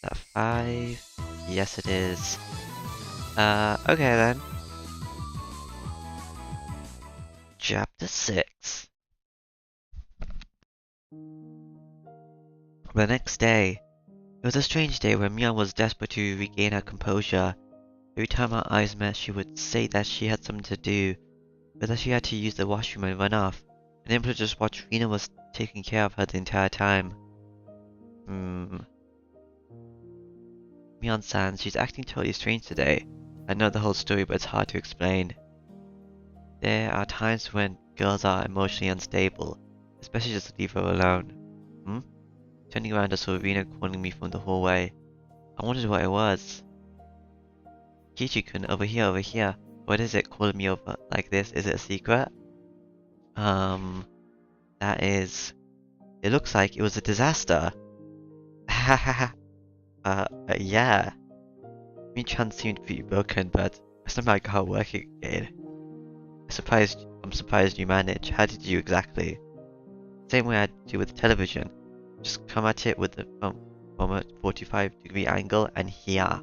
That 5? Yes, it is. Okay then. Chapter 6. The next day. It was a strange day where Mian was desperate to regain her composure. Every time our eyes met, she would say that she had something to do, but that she had to use the washroom and run off, unable to just watch Rina was taking care of her the entire time. Mian-san, she's acting totally strange today. I know the whole story, but it's hard to explain. There are times when girls are emotionally unstable, especially just leave her alone. Turning around, I saw Rina calling me from the hallway. I wondered what it was. Kichi-kun, over here, over here. What is it calling me over like this? Is it a secret? That is... It looks like it was a disaster. Hahaha. Yeah. Mi-chan seemed to be broken, but I somehow got her working again. I'm surprised you managed. How did you exactly? Same way I do with the television. Just come at it with the from a 45-degree angle and here.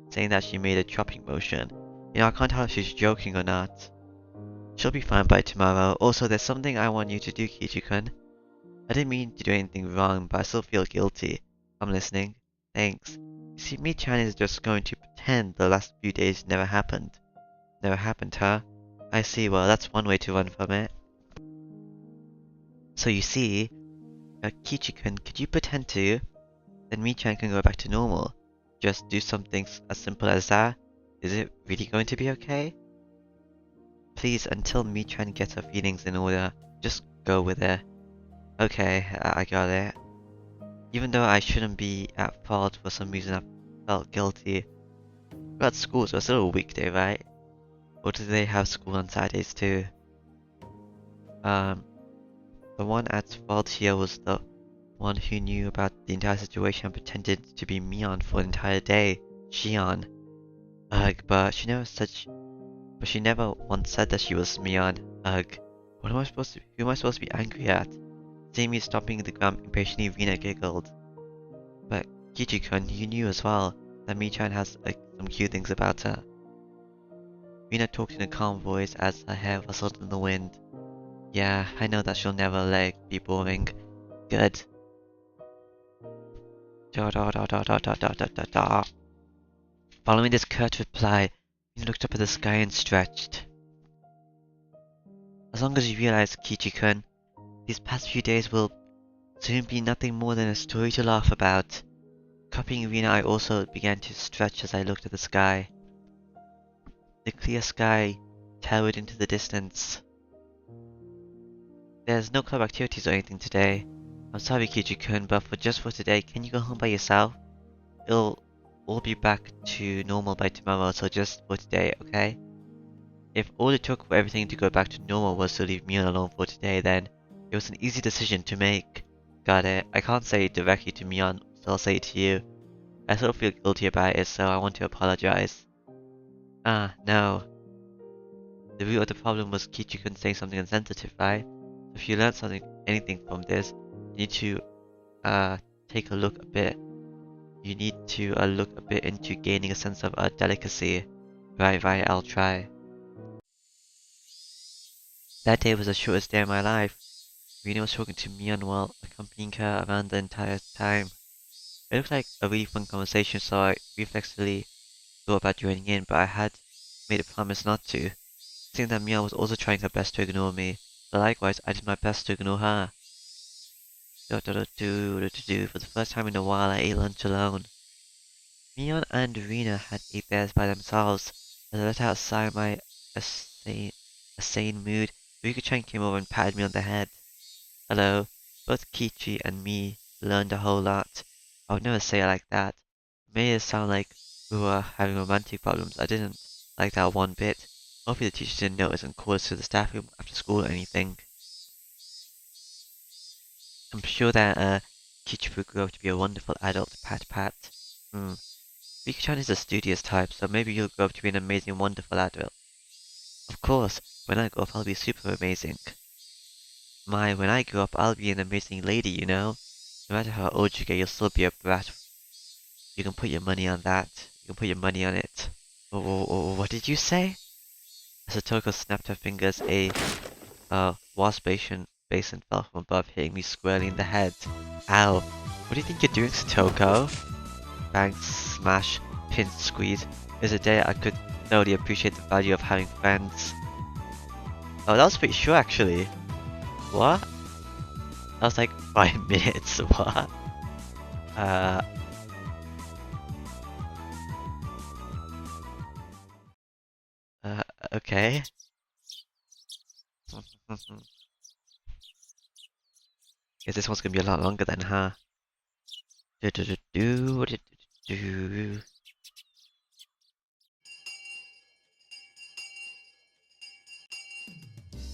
Saying that she made a chopping motion. You know, I can't tell if she's joking or not. She'll be fine by tomorrow. Also, there's something I want you to do, Kichi-kun. I didn't mean to do anything wrong, but I still feel guilty. I'm listening. Thanks. You see, Mi-chan is just going to pretend the last few days never happened. Never happened, huh? I see, well, that's one way to run from it. So you see, Kichi-kun, could you pretend to? Then Mi-chan can go back to normal. Just do something as simple as that. Is it really going to be okay? Please, until Mi-chan gets her feelings in order, just go with it. Okay, I got it. Even though I shouldn't be at fault, for some reason I felt guilty. But school, so it's still a weekday, right? Or do they have school on Saturdays too? The one at fault here was the one who knew about the entire situation and pretended to be Mion for an entire day, Shion. Ugh, but she never once said that she was Mion. Ugh. Who am I supposed to be angry at? Seeing me stomping the ground impatiently, Rina giggled. But Kichi-kun, you knew as well that Mi-chan has some cute things about her. Rina talked in a calm voice as her hair rustled in the wind. Yeah, I know that she'll never let it be boring. Good. Da da da da da da da da da da. Following this curt reply, Rina looked up at the sky and stretched. As long as you realize, Kichi-kun, these past few days will soon be nothing more than a story to laugh about. Copying Rina, I also began to stretch as I looked at the sky. The clear sky towered into the distance. There's no club activities or anything today. I'm sorry, Kichi-kun, but for today, can you go home by yourself? It'll all be back to normal by tomorrow, so just for today, okay? If all it took for everything to go back to normal was to leave me alone for today, then it was an easy decision to make. Got it. I can't say it directly to Mion, so I'll say it to you. I still feel guilty about it, so I want to apologize. No. The root of the problem was Kichi-kun saying something insensitive, right? So if you learned anything from this, you need to, take a look a bit. You need to look a bit into gaining a sense of delicacy. Right, I'll try. That day was the shortest day of my life. Rina was talking to Mion while accompanying her around the entire time. It looked like a really fun conversation, so I reflexively thought about joining in, but I had made a promise not to. Seeing that Mion was also trying her best to ignore me, so likewise I did my best to ignore her. For the first time in a while I ate lunch alone. Mion and Rina had ate theirs by themselves. As I let out a sigh of my sane mood, Rika-chan came over and patted me on the head. Hello. Both Kichi and me learned a whole lot. I would never say it like that. It made it sound like we were having romantic problems. I didn't like that one bit. Hopefully the teacher didn't notice and call us to the staff room after school or anything. I'm sure that Kichi will grow up to be a wonderful adult, pat. Rika-chan is a studious type, so maybe you'll grow up to be an amazing, wonderful adult. Of course, when I grow up I'll be super amazing. When I grow up I'll be an amazing lady, you know? No matter how old you get, you'll still be a brat. You can put your money on that. You can put your money on it. What did you say? As Satoko snapped her fingers, a wash basin fell from above, hitting me squarely in the head. Ow. What do you think you're doing, Satoko? Bang, smash, pinch, squeeze. It was a day I could thoroughly appreciate the value of having friends. Oh, that was pretty short actually. What? That was like 5 minutes, what? Okay. Guess this one's gonna be a lot longer then, huh?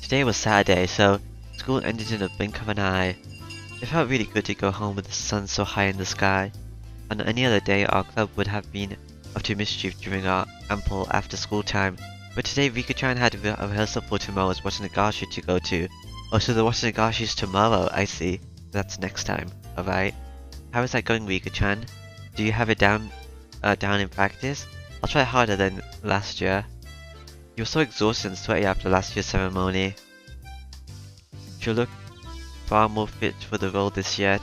Today was Saturday, so school ended in a blink of an eye. It felt really good to go home with the sun so high in the sky. On any other day, our club would have been up to mischief during our ample after-school time, but today Rika-chan had a rehearsal for tomorrow's Watanagashi to go to. Oh, so the Watanagashi's tomorrow, I see. That's next time, alright? How is that going, Rika-chan? Do you have it down in practice? I'll try harder than last year. You were so exhausted and sweaty after last year's ceremony. You'll look far more fit for the role this year.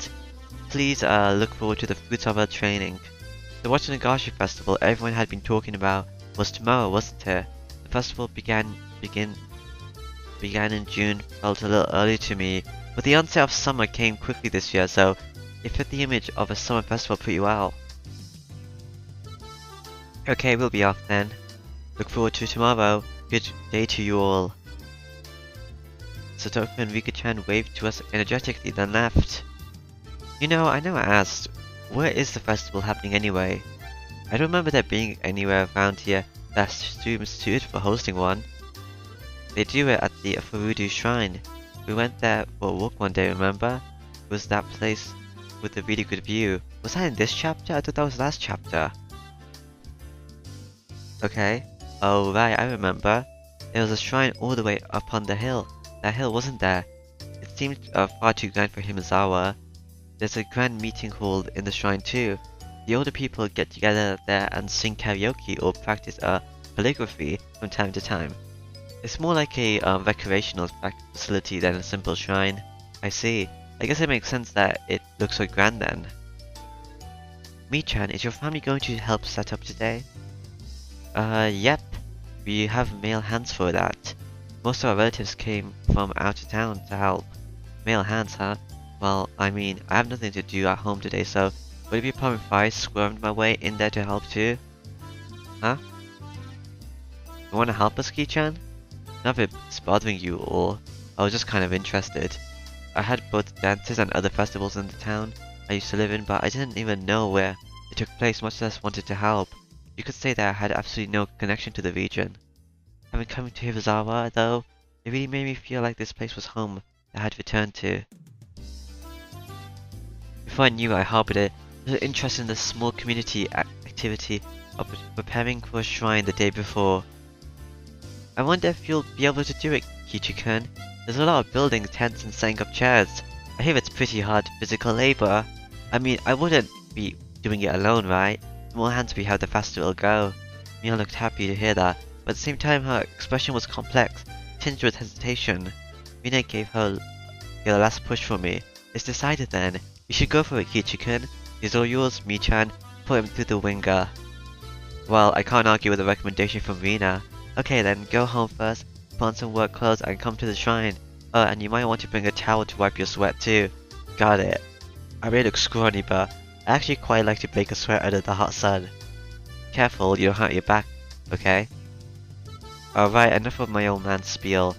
Please look forward to the fruits of our training. The Watanagashi festival everyone had been talking about was tomorrow, wasn't it? The festival began in June, felt a little early to me, but the onset of summer came quickly this year, so it fit the image of a summer festival pretty well. Okay, we'll be off then. Look forward to tomorrow. Good day to you all. Satoko and Rika-chan waved to us energetically, then left. You know, I never asked, where is the festival happening anyway? I don't remember there being anywhere around here that seems suited for hosting one. They do it at the Furudu Shrine. We went there for a walk one day, remember? It was that place with a really good view. Was that in this chapter? I thought that was last chapter. Okay. Oh right, I remember. There was a shrine all the way up on the hill. That hill wasn't there. It seemed far too grand for Himazawa. There's a grand meeting hall in the shrine too. The older people get together there and sing karaoke or practice calligraphy from time to time. It's more like a recreational facility than a simple shrine. I see. I guess it makes sense that it looks so grand then. Mi-chan, is your family going to help set up today? Yep. We have male hands for that. Most of our relatives came from out of town to help. Male hands, huh? Well, I mean, I have nothing to do at home today, so would it be a problem if I squirmed my way in there to help too? Huh? You wanna help us, Ki-chan? Not if it's bothering you or I was just kind of interested. I had both dances and other festivals in the town I used to live in, but I didn't even know where it took place, much less wanted to help. You could say that I had absolutely no connection to the region. Having come to Hirazawa, though, it really made me feel like this place was home that I had returned to. Before I knew I harbored a little interest in the small community activity of preparing for a shrine the day before. I wonder if you'll be able to do it, Kichi-kun. There's a lot of building tents and setting up chairs. I hear it's pretty hard physical labor. I mean, I wouldn't be doing it alone, right? The more hands we have, the faster it'll go. Mia looked happy to hear that, but at the same time her expression was complex, tinged with hesitation. Mina gave the last push for me. It's decided then. You should go for it, Kichi-kun. He's all yours, Mi-chan. Put him through the winger. Well, I can't argue with a recommendation from Rina. Okay then, go home first, put on some work clothes and come to the shrine. And you might want to bring a towel to wipe your sweat too. Got it. I may look scrawny, but I actually quite like to break a sweat under the hot sun. Careful, you don't hurt your back, okay? Alright, enough of my old man spiel.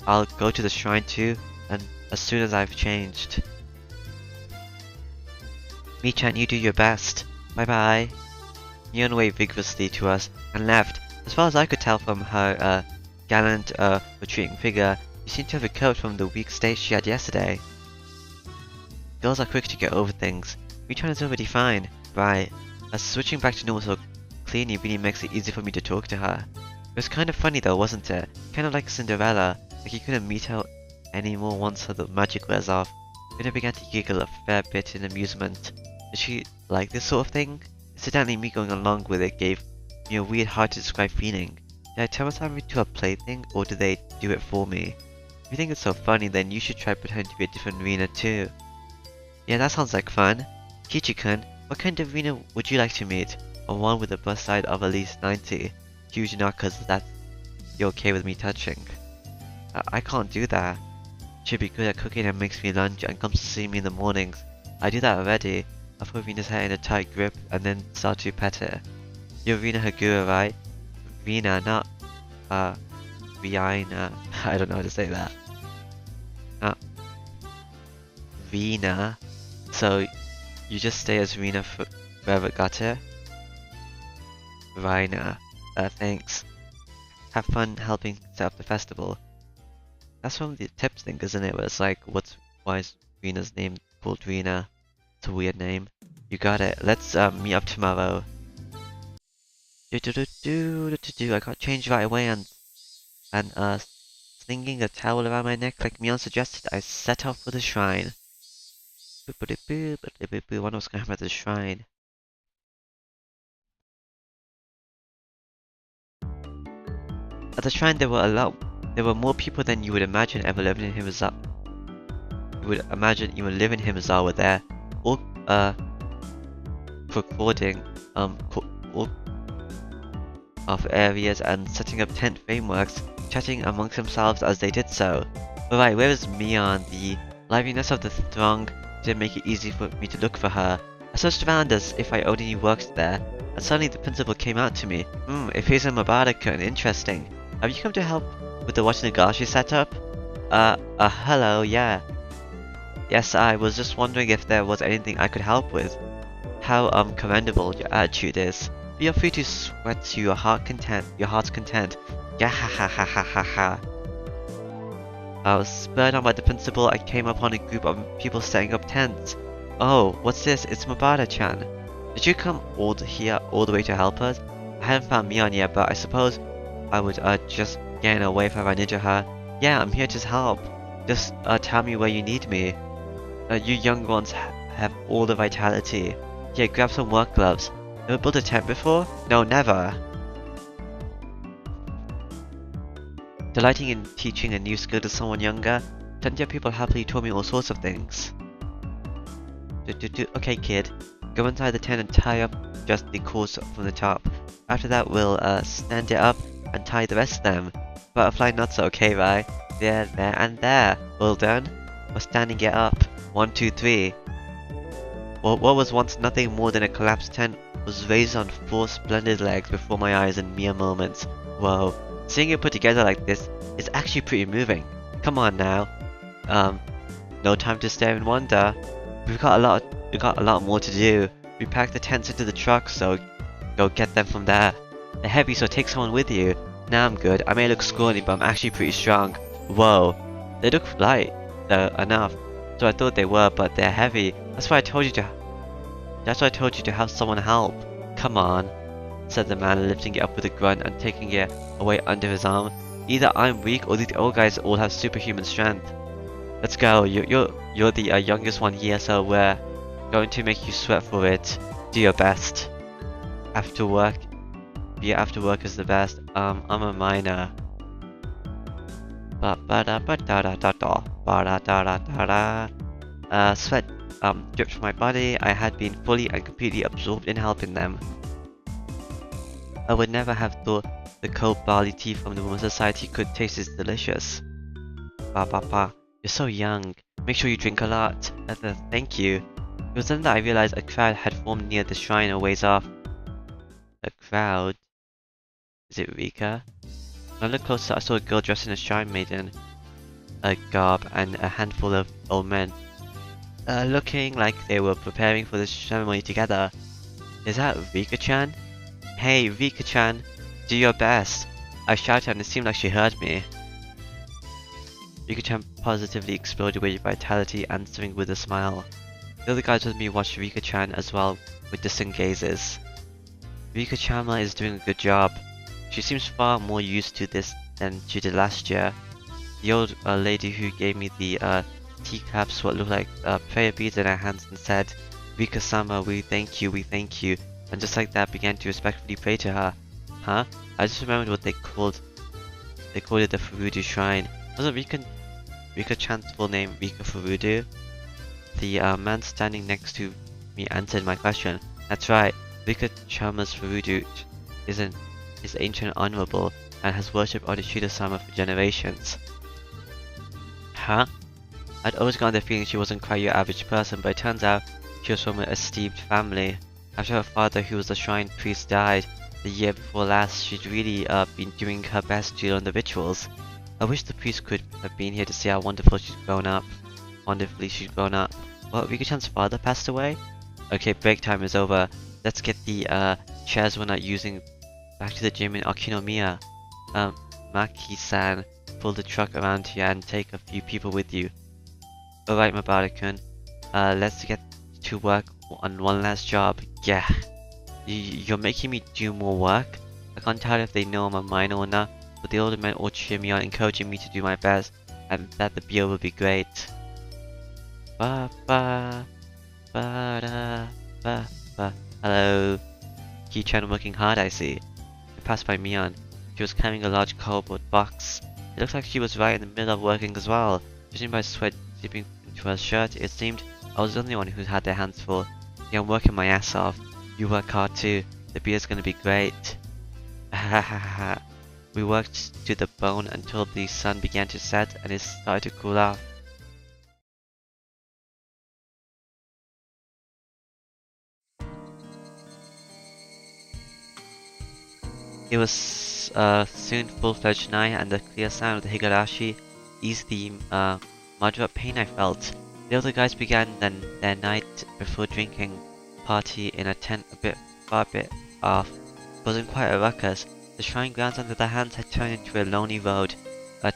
I'll go to the shrine too, and as soon as I've changed. Mi-chan, you do your best. Bye bye. Mion waved vigorously to us and left. As far as I could tell from her gallant retreating figure, she seemed to have recovered from the weak state she had yesterday. Girls are quick to get over things. Mi-chan is already fine. Right. As switching back to normal so cleanly really makes it easy for me to talk to her. It was kind of funny though, wasn't it? Kind of like Cinderella, like you couldn't meet her anymore once her magic wears off. Rina began to giggle a fair bit in amusement. Did she like this sort of thing? Incidentally, me going along with it gave me a weird hard to describe feeling. Did I turn myself into a plaything, or did they do it for me? If you think it's so funny, then you should try pretending to be a different Rina too. Yeah, that sounds like fun. Kichi-kun, what kind of Rina would you like to meet? A one with a bust side of at least 90. Huge not cause that's you're okay with me touching. I can't do that. She'd be good at cooking and makes me lunch and comes to see me in the mornings. I do that already. I put Rina's hair in a tight grip and then start to pet her. You're Rina Hagura, right? Rina, not, Rihanna. I don't know how to say that. Rina. So, you just stay as Rina forever, got her? Rina. Thanks. Have fun helping set up the festival. That's from the tips thing, isn't it? Where it's like, why is Rina's name called Rina? It's a weird name. You got it. Let's meet up tomorrow. I got changed right away and slinging a towel around my neck like Mion suggested, I set off for the shrine. Wonder what's gonna happen at the shrine. At the shrine there were more people than you would imagine ever living in Himazal. You would imagine even living in Himazal were there, all recording all of areas and setting up tent frameworks, chatting amongst themselves as they did so. But right, where is Mion? The liveliness of the throng didn't make it easy for me to look for her. I searched around as if I already worked there, and suddenly the principal came out to me. It appears I'm Mabaraka, interesting. Have you come to help with the Watanagashi setup? Hello, yeah. Yes, I was just wondering if there was anything I could help with. How, commendable your attitude is. Feel free to sweat to your heart's content. Yeah, ha ha ha ha ha ha. I was spurred on by the principal. I came upon a group of people setting up tents. Oh, what's this? It's Mabara-chan. Did you come all the way to help us? I hadn't found Mion yet, but I suppose I would just get away if I ran into her. Yeah, I'm here to help. Just tell me where you need me. You young ones have all the vitality. Yeah, grab some work gloves. Never built a tent before? No, never. Delighting in teaching a new skill to someone younger, plenty of people happily told me all sorts of things. Okay kid, go inside the tent and tie up just the cords from the top. After that we'll stand it up and tie the rest of them. Butterfly knots are okay, right? There, and there. Well done. We're standing it up. 1, 2, 3. What was once nothing more than a collapsed tent was raised on 4 splendid legs before my eyes in mere moments. Whoa. Seeing it put together like this is actually pretty moving. Come on now. No time to stare and wonder. We got a lot more to do. We packed the tents into the truck, so go get them from there. They're heavy, so take someone with you. Nah, I'm good. I may look scrawny, but I'm actually pretty strong. Whoa. They look light, enough. So I thought they were, but they're heavy. That's why I told you to have someone help. Come on, said the man, lifting it up with a grunt and taking it away under his arm. Either I'm weak or these old guys all have superhuman strength. Let's go. You're the youngest one here, so we're going to make you sweat for it. Do your best. After work is the best. I'm a minor. Sweat dripped from my body. I had been fully and completely absorbed in helping them. I would never have thought the cold barley tea from the Women's Society could taste as delicious. You're so young. Make sure you drink a lot. Thank you. It was then that I realized a crowd had formed near the shrine a ways off. A crowd? Is it Rika? When I looked closer, I saw a girl dressed in a shrine maiden garb and a handful of old men, looking like they were preparing for the ceremony together. Is that Rika-chan? Hey, Rika-chan, do your best. I shouted and it seemed like she heard me. Rika-chan positively exploded with vitality, answering with a smile. The other guys with me watched Rika-chan as well with distant gazes. Rika-chan is doing a good job. She seems far more used to this than she did last year. The old lady who gave me the teacups, what looked like prayer beads in her hands, and said, "Rika-sama, we thank you, we thank you." And just like that, began to respectfully pray to her. Huh? I just remembered what they called it the Furudu Shrine. Wasn't Rika-chan's full name Rika Furudu? The man standing next to me answered my question. That's right, Rika-chama's Furudu is ancient and honorable, and has worshipped Odeshida-sama for generations. Huh? I'd always gotten the feeling she wasn't quite your average person, but it turns out she was from an esteemed family. After her father, who was the shrine priest, died the year before last, she'd really been doing her best to learn the rituals. I wish the priest could have been here to see how wonderfully she's grown up. What, Rika-chan's father passed away? Okay, break time is over. Let's get the chairs we're not using back to the gym in Okinomiya. Maki-san, pull the truck around here and take a few people with you. Alright, Mabara-kun. Let's get to work on one last job. Yeah. You're making me do more work? I can't tell if they know I'm a minor or not, but the older men all cheer me on, encouraging me to do my best, and that the beer will be great. Ba ba ba da ba ba. Hello. Ki-chan working hard, I see. I passed by Mion. She was carrying a large cardboard box. It looked like she was right in the middle of working as well. Judging by sweat seeping into her shirt, it seemed I was the only one who had their hands full. Yeah, I'm working my ass off. You work hard too. The beer's gonna be great. Ha ha ha. We worked to the bone until the sun began to set and it started to cool off. It was soon full-fledged night, and the clear sound of the Higurashi eased the moderate pain I felt. The other guys began their night before drinking party in a tent far bit off. It wasn't quite a ruckus. The shrine grounds under their hands had turned into a lonely road,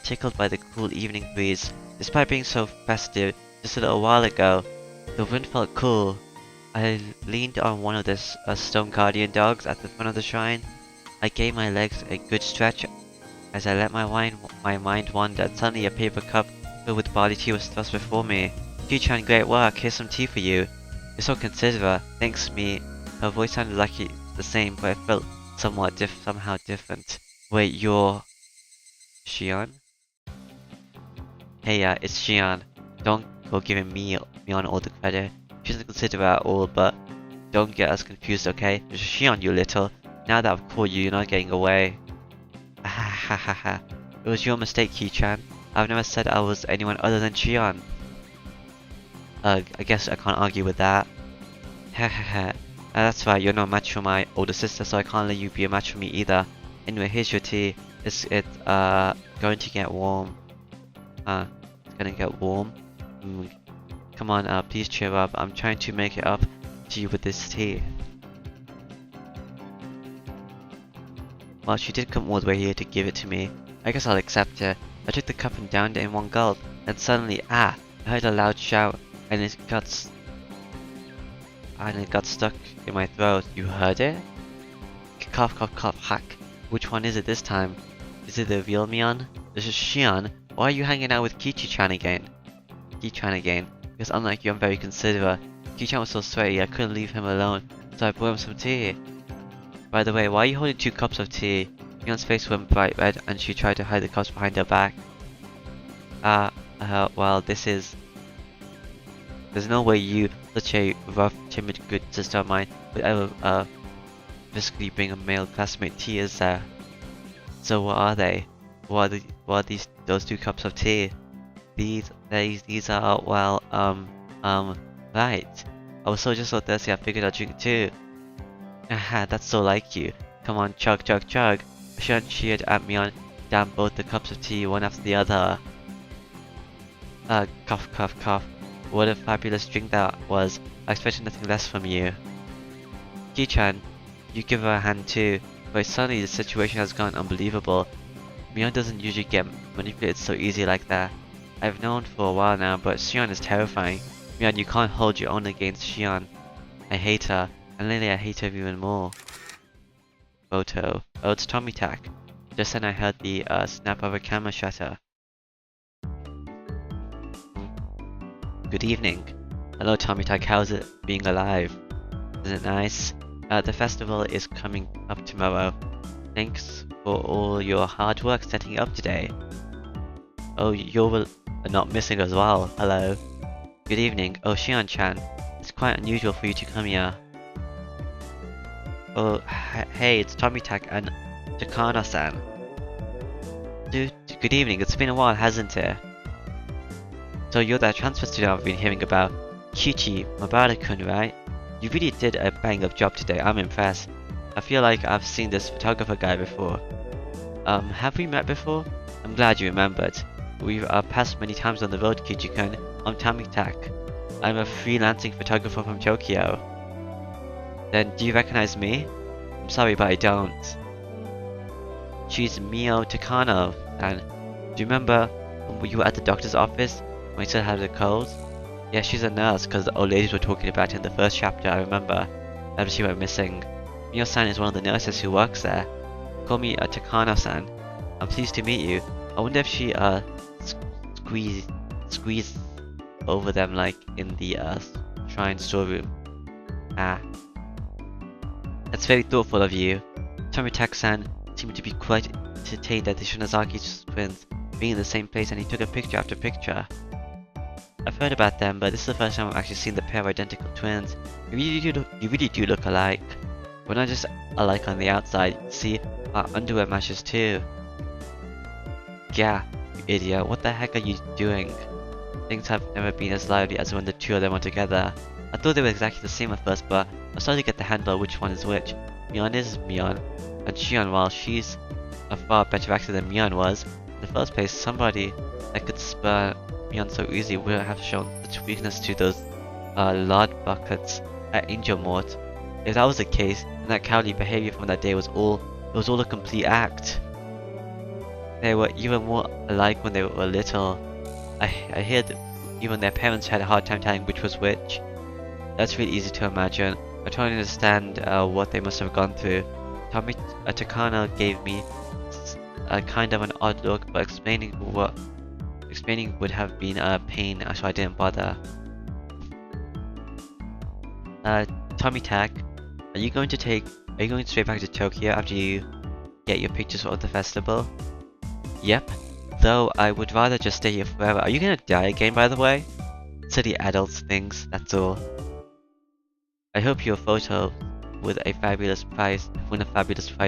tickled by the cool evening breeze. Despite being so festive just a little while ago, the wind felt cool. I leaned on one of the stone guardian dogs at the front of the shrine. I gave my legs a good stretch as I let my mind wander. Suddenly a paper cup filled with barley tea was thrust before me. Ki-chan, great work, here's some tea for you. You're so considerate, thanks me. Her voice sounded like the same, but it felt somehow different. Wait, you're... Shion? Hey, it's Shion. Don't go giving me on all the credit. She doesn't consider at all, but don't get us confused, okay? It's Shion, you little. Now that I've caught you, you're not getting away. Ha ha ha ha. It was your mistake, Ki-chan. I've never said I was anyone other than Shion. I guess I can't argue with that. Ha ha ha. That's right, you're no match for my older sister, so I can't let you be a match for me either. Anyway, here's your tea. It's going to get warm. It's gonna get warm. Come on, please cheer up. I'm trying to make it up to you with this tea. Well, she did come all the way here to give it to me. I guess I'll accept it. I took the cup and downed it in one gulp, and suddenly, I heard a loud shout, and it got stuck in my throat. You heard it? Cough, cough, cough, hack. Which one is it this time? Is it the real Mion? This is Shion. Why are you hanging out with Ki-chan again? Because unlike you, I'm very considerate. Ki-chan was so sweaty, I couldn't leave him alone, so I brought him some tea. By the way, why are you holding 2 cups of tea? Mion's face went bright red, and she tried to hide the cups behind her back. Well, there's no way you, such a rough, timid, good sister of mine, would ever, physically bring a male classmate tea, is there? So what are they? What are those 2 cups of tea? These are, well, right. I was just so thirsty I figured I'd drink it too. Haha, that's so like you. Come on, chug, chug, chug. Shion cheered at me on down both the cups of tea, one after the other. Cough, cough, cough. What a fabulous drink that was. I expected nothing less from you. Ki-chan, you give her a hand too. But suddenly the situation has gone unbelievable. Mion doesn't usually get manipulated so easy like that. I've known for a while now, but Shion is terrifying. Mion, you can't hold your own against Shion. I hate her, and lately I hate her even more. Photo. Oh, it's Tommy Tak. Just then I heard the snap of a camera shutter. Good evening. Hello, Tommy Tag. How's it being alive? Isn't it nice? The festival is coming up tomorrow. Thanks for all your hard work setting it up today. Oh, you're not missing as well. Hello. Good evening. Oh, Shion-chan. It's quite unusual for you to come here. Oh, hey, it's Tommy Tak and Takano-san. Dude, good evening. It's been a while, hasn't it? So you're that transfer student I've been hearing about. Kichi Mabara-kun, right? You really did a bang-up job today. I'm impressed. I feel like I've seen this photographer guy before. Have we met before? I'm glad you remembered. We've passed many times on the road, Kichi-kun. I'm Tommy Tak. I'm a freelancing photographer from Tokyo. Then, do you recognize me? I'm sorry, but I don't. She's Mio Takano, and do you remember when you were at the doctor's office when you still had a cold? Yeah, she's a nurse, because the old ladies were talking about it in the first chapter, I remember. After she went missing. Mio-san is one of the nurses who works there. Call me Takano-san. I'm pleased to meet you. I wonder if she squeeze over them like in the shrine storeroom. Ah. That's very thoughtful of you. Tomita-san seemed to be quite entertained at the Shinozaki twins being in the same place, and he took a picture after picture. I've heard about them, but this is the first time I've actually seen the pair of identical twins. You really do look alike. We're not just alike on the outside, see, our underwear matches too. Yeah, you idiot, what the heck are you doing? Things have never been as lively as when the two of them were together. I thought they were exactly the same at first, but I started to get the handle of which one is which. Mion is Mion, and Shion, while she's a far better actor than Mion was, in the first place, somebody that could spur Mion so easily wouldn't have shown such weakness to those lard buckets at Angel Mort. If that was the case, then that cowardly behavior from that day was all a complete act. They were even more alike when they were little. I hear that even their parents had a hard time telling which was which. That's really easy to imagine. I try to understand what they must have gone through. Tommy Takano gave me a kind of an odd look, but explaining would have been a pain, so I didn't bother. Tommy Tak, are you going straight back to Tokyo after you get your pictures of the festival? Yep. Though I would rather just stay here forever. Are you gonna die again, by the way? Silly adults things, that's all. I hope your photo with a fabulous prize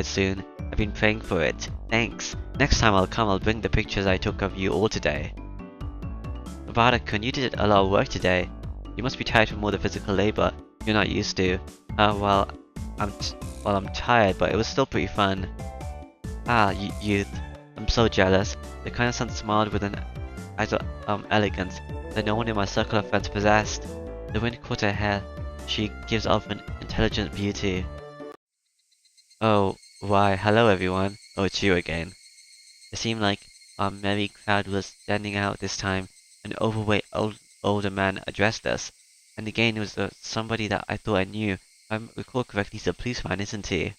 soon. I've been praying for it. Thanks. Next time I'll bring the pictures I took of you all today. Mabara-kun, you did a lot of work today. You must be tired from all the physical labor you're not used to. Well, I'm tired, but it was still pretty fun. Ah, youth. I'm so jealous. The kind of son smiled with an elegance that no one in my circle of friends possessed. The wind caught her hair. She gives off an intelligent beauty. Oh, why, hello everyone. Oh, it's you again. It seemed like our merry crowd was standing out this time. An overweight older man addressed us. And again it was somebody that I thought I knew. If I recall correctly, he's a policeman, isn't he?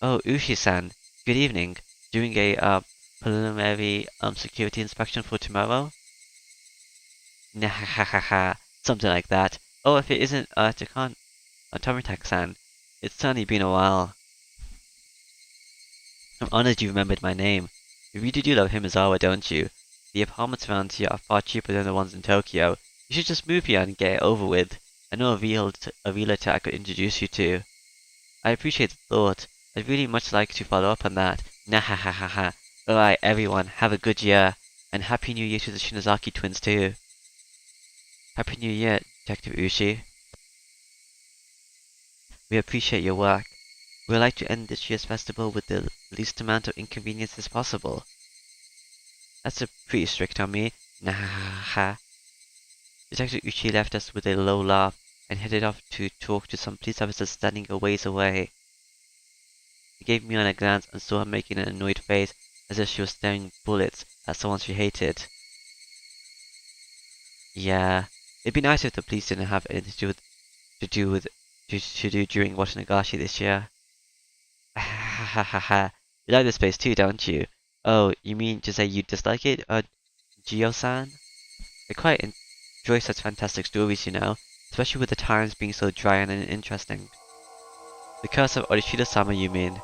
Oh, Ushi-san. Good evening. Doing a preliminary security inspection for tomorrow? Nah, ha ha ha, something like that. Oh, if it isn't Tomita-san, it's certainly been a while. I'm honored you remembered my name. You really do love Himizawa, don't you? The apartments around here are far cheaper than the ones in Tokyo. You should just move here and get it over with. I know a realtor I could introduce you to. I appreciate the thought. I'd really much like to follow up on that. Nah ha ha ha ha. Alright everyone, have a good year. And Happy New Year to the Shinozaki twins too. Happy New Year, Detective Ushi. We appreciate your work. We would like to end this year's festival with the least amount of inconvenience as possible. That's pretty strict on me. Nah ha ha ha. Detective Uchi left us with a low laugh and headed off to talk to some police officers standing a ways away. He gave me a glance and saw her making an annoyed face as if she was staring bullets at someone she hated. Yeah, it'd be nice if the police didn't have anything to do during Watanagashi this year. Ha ha ha ha. You like this place too, don't you? Oh, you mean to say you dislike it, Gio-san? I'm quite enjoy such fantastic stories, you know, especially with the times being so dry and uninteresting. The curse of Orishida-sama, you mean?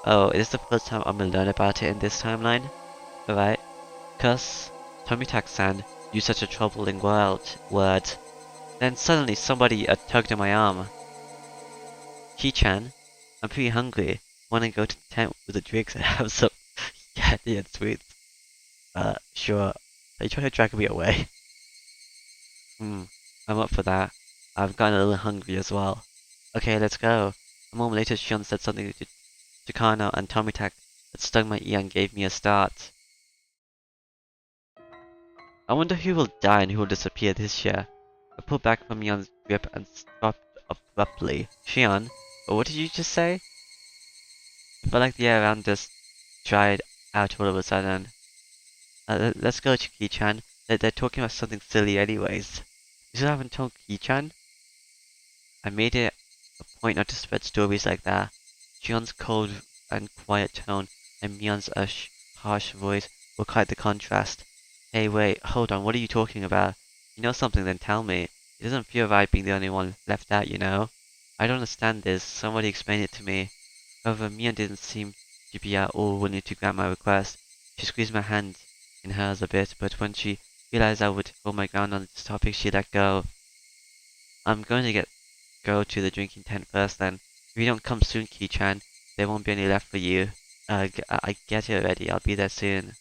Oh, is this the first time I'm gonna learn about it in this timeline? Alright. Curse, Tomitake-san used such a troubling word. Then suddenly somebody tugged on my arm. Ki-chan, I'm pretty hungry. Wanna go to the tent with the drinks and have some candy and sweets? Sure. Are you trying to drag me away? I'm up for that. I've gotten a little hungry as well. Okay, let's go. A moment later, Shion said something to Kano and Tomitake that stung my ear and gave me a start. I wonder who will die and who will disappear this year. I pulled back from Mion's grip and stopped abruptly. Shion, what did you just say? It felt like the air around us dried out all of a sudden. Let's go to Ki-chan. They're talking about something silly anyways. You still haven't told Ki-chan? I made it a point not to spread stories like that. Shion's cold and quiet tone and Mion's harsh voice were quite the contrast. Hey, wait, hold on, what are you talking about? You know something, then tell me. It doesn't feel right being the only one left out, you know? I don't understand this. Somebody explain it to me. However, Mion didn't seem to be at all willing to grant my request. She squeezed my hand in hers a bit, but when she realized I would hold my ground on this topic, she let go. I'm going to go to the drinking tent first then. If you don't come soon, Ki-chan, there won't be any left for you. I get it already. I'll be there soon.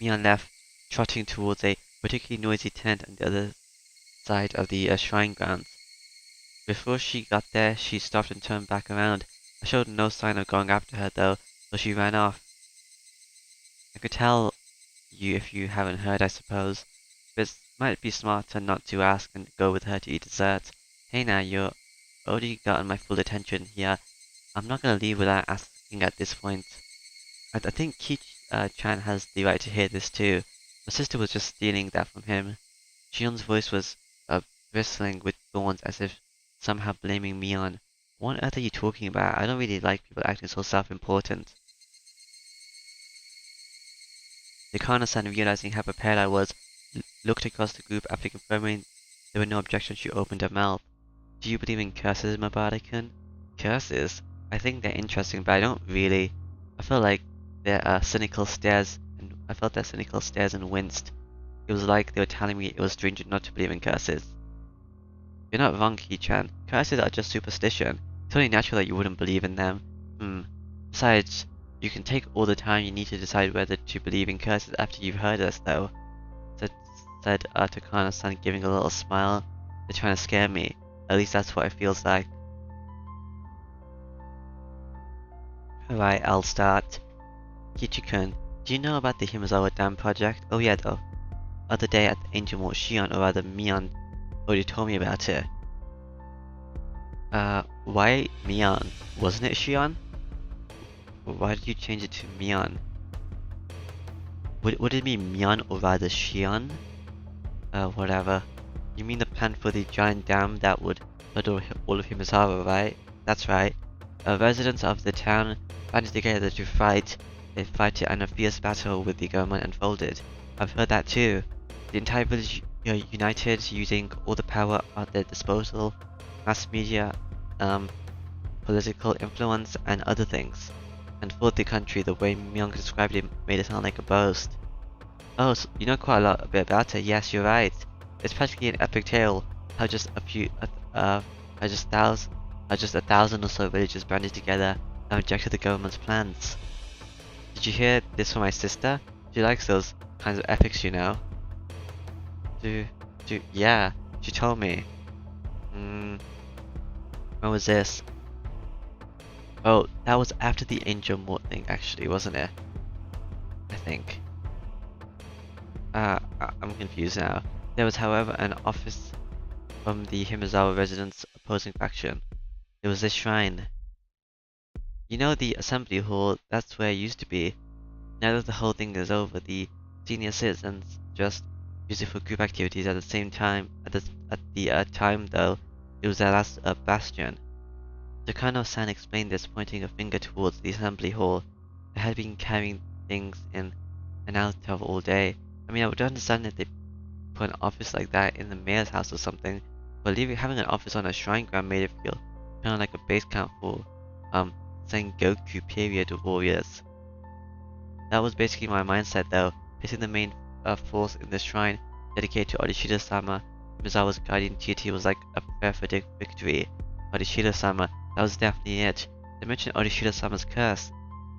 Mion left, trotting towards a particularly noisy tent on the other side of the shrine grounds. Before she got there, she stopped and turned back around. I showed no sign of going after her though, so she ran off. I could tell you if you haven't heard, I suppose. But it might be smarter not to ask and go with her to eat dessert. Hey now, you're already gotten my full attention here. I'm not gonna leave without asking at this point. I think Ki-chan has the right to hear this too. My sister was just stealing that from him. Shion's voice was bristling with thorns as if somehow blaming Mion. What on earth are you talking about? I don't really like people acting so self-important. Nakano-san, realizing how prepared I was, looked across the group. After confirming there were no objections, she opened her mouth. Do you believe in curses, Mabara-kun? Curses? I think they're interesting, but I don't really. I feel like there are cynical stares, and I felt their cynical stares and winced. It was like they were telling me it was stringent not to believe in curses. You're not wrong, Ki-chan. Curses are just superstition. It's only natural that you wouldn't believe in them. Besides, you can take all the time you need to decide whether to believe in curses after you've heard us, though. Said Takano-san, giving a little smile. They're trying to scare me. At least that's what it feels like. Alright, I'll start. Kichi-kun, do you know about the Himazawa Dam project? Oh yeah, though. Other day at the Angel Mall, Shion, or rather Mion, already told me about it. Why Mion? Wasn't it Shion? Why did you change it to Mion? Would it be Mion or rather Shion? Whatever. You mean the plan for the giant dam that would flood all of Himazawa, right? That's right. Residents of the town banded together to fight. They fight it and a fierce battle with the government unfolded. I've heard that too. The entire village united, using all the power at their disposal, mass media, political influence, and other things, and fought the country. The way Myung described it made it sound like a boast. Oh, so you know quite a bit about it. Yes, you're right. It's practically an epic tale. How just a thousand or so villages banded together and rejected the government's plans. Did you hear this from my sister? She likes those kinds of epics, you know. Yeah, she told me. When was this? Oh, that was after the Angel Mort thing, actually, wasn't it? I think. I'm confused now. There was, however, an office from the Himazawa residents' opposing faction. There was this shrine. You know the assembly hall, that's where it used to be. Now that the whole thing is over, the senior citizens just use it for group activities at the same time. At the time though, it was their last bastion. Takano-san explained this, pointing a finger towards the assembly hall. They had been carrying things in and out of all day, I mean, I would understand if they put an office like that in the mayor's house or something, but having an office on a shrine ground made it feel kind of like a base camp for, Sengoku period warriors. That was basically my mindset though, placing the main force in the shrine dedicated to Orishida-sama, Mizawa's guardian deity, was like a prayer for victory. Orishida-sama, that was definitely it. They mentioned Orishida-sama's curse.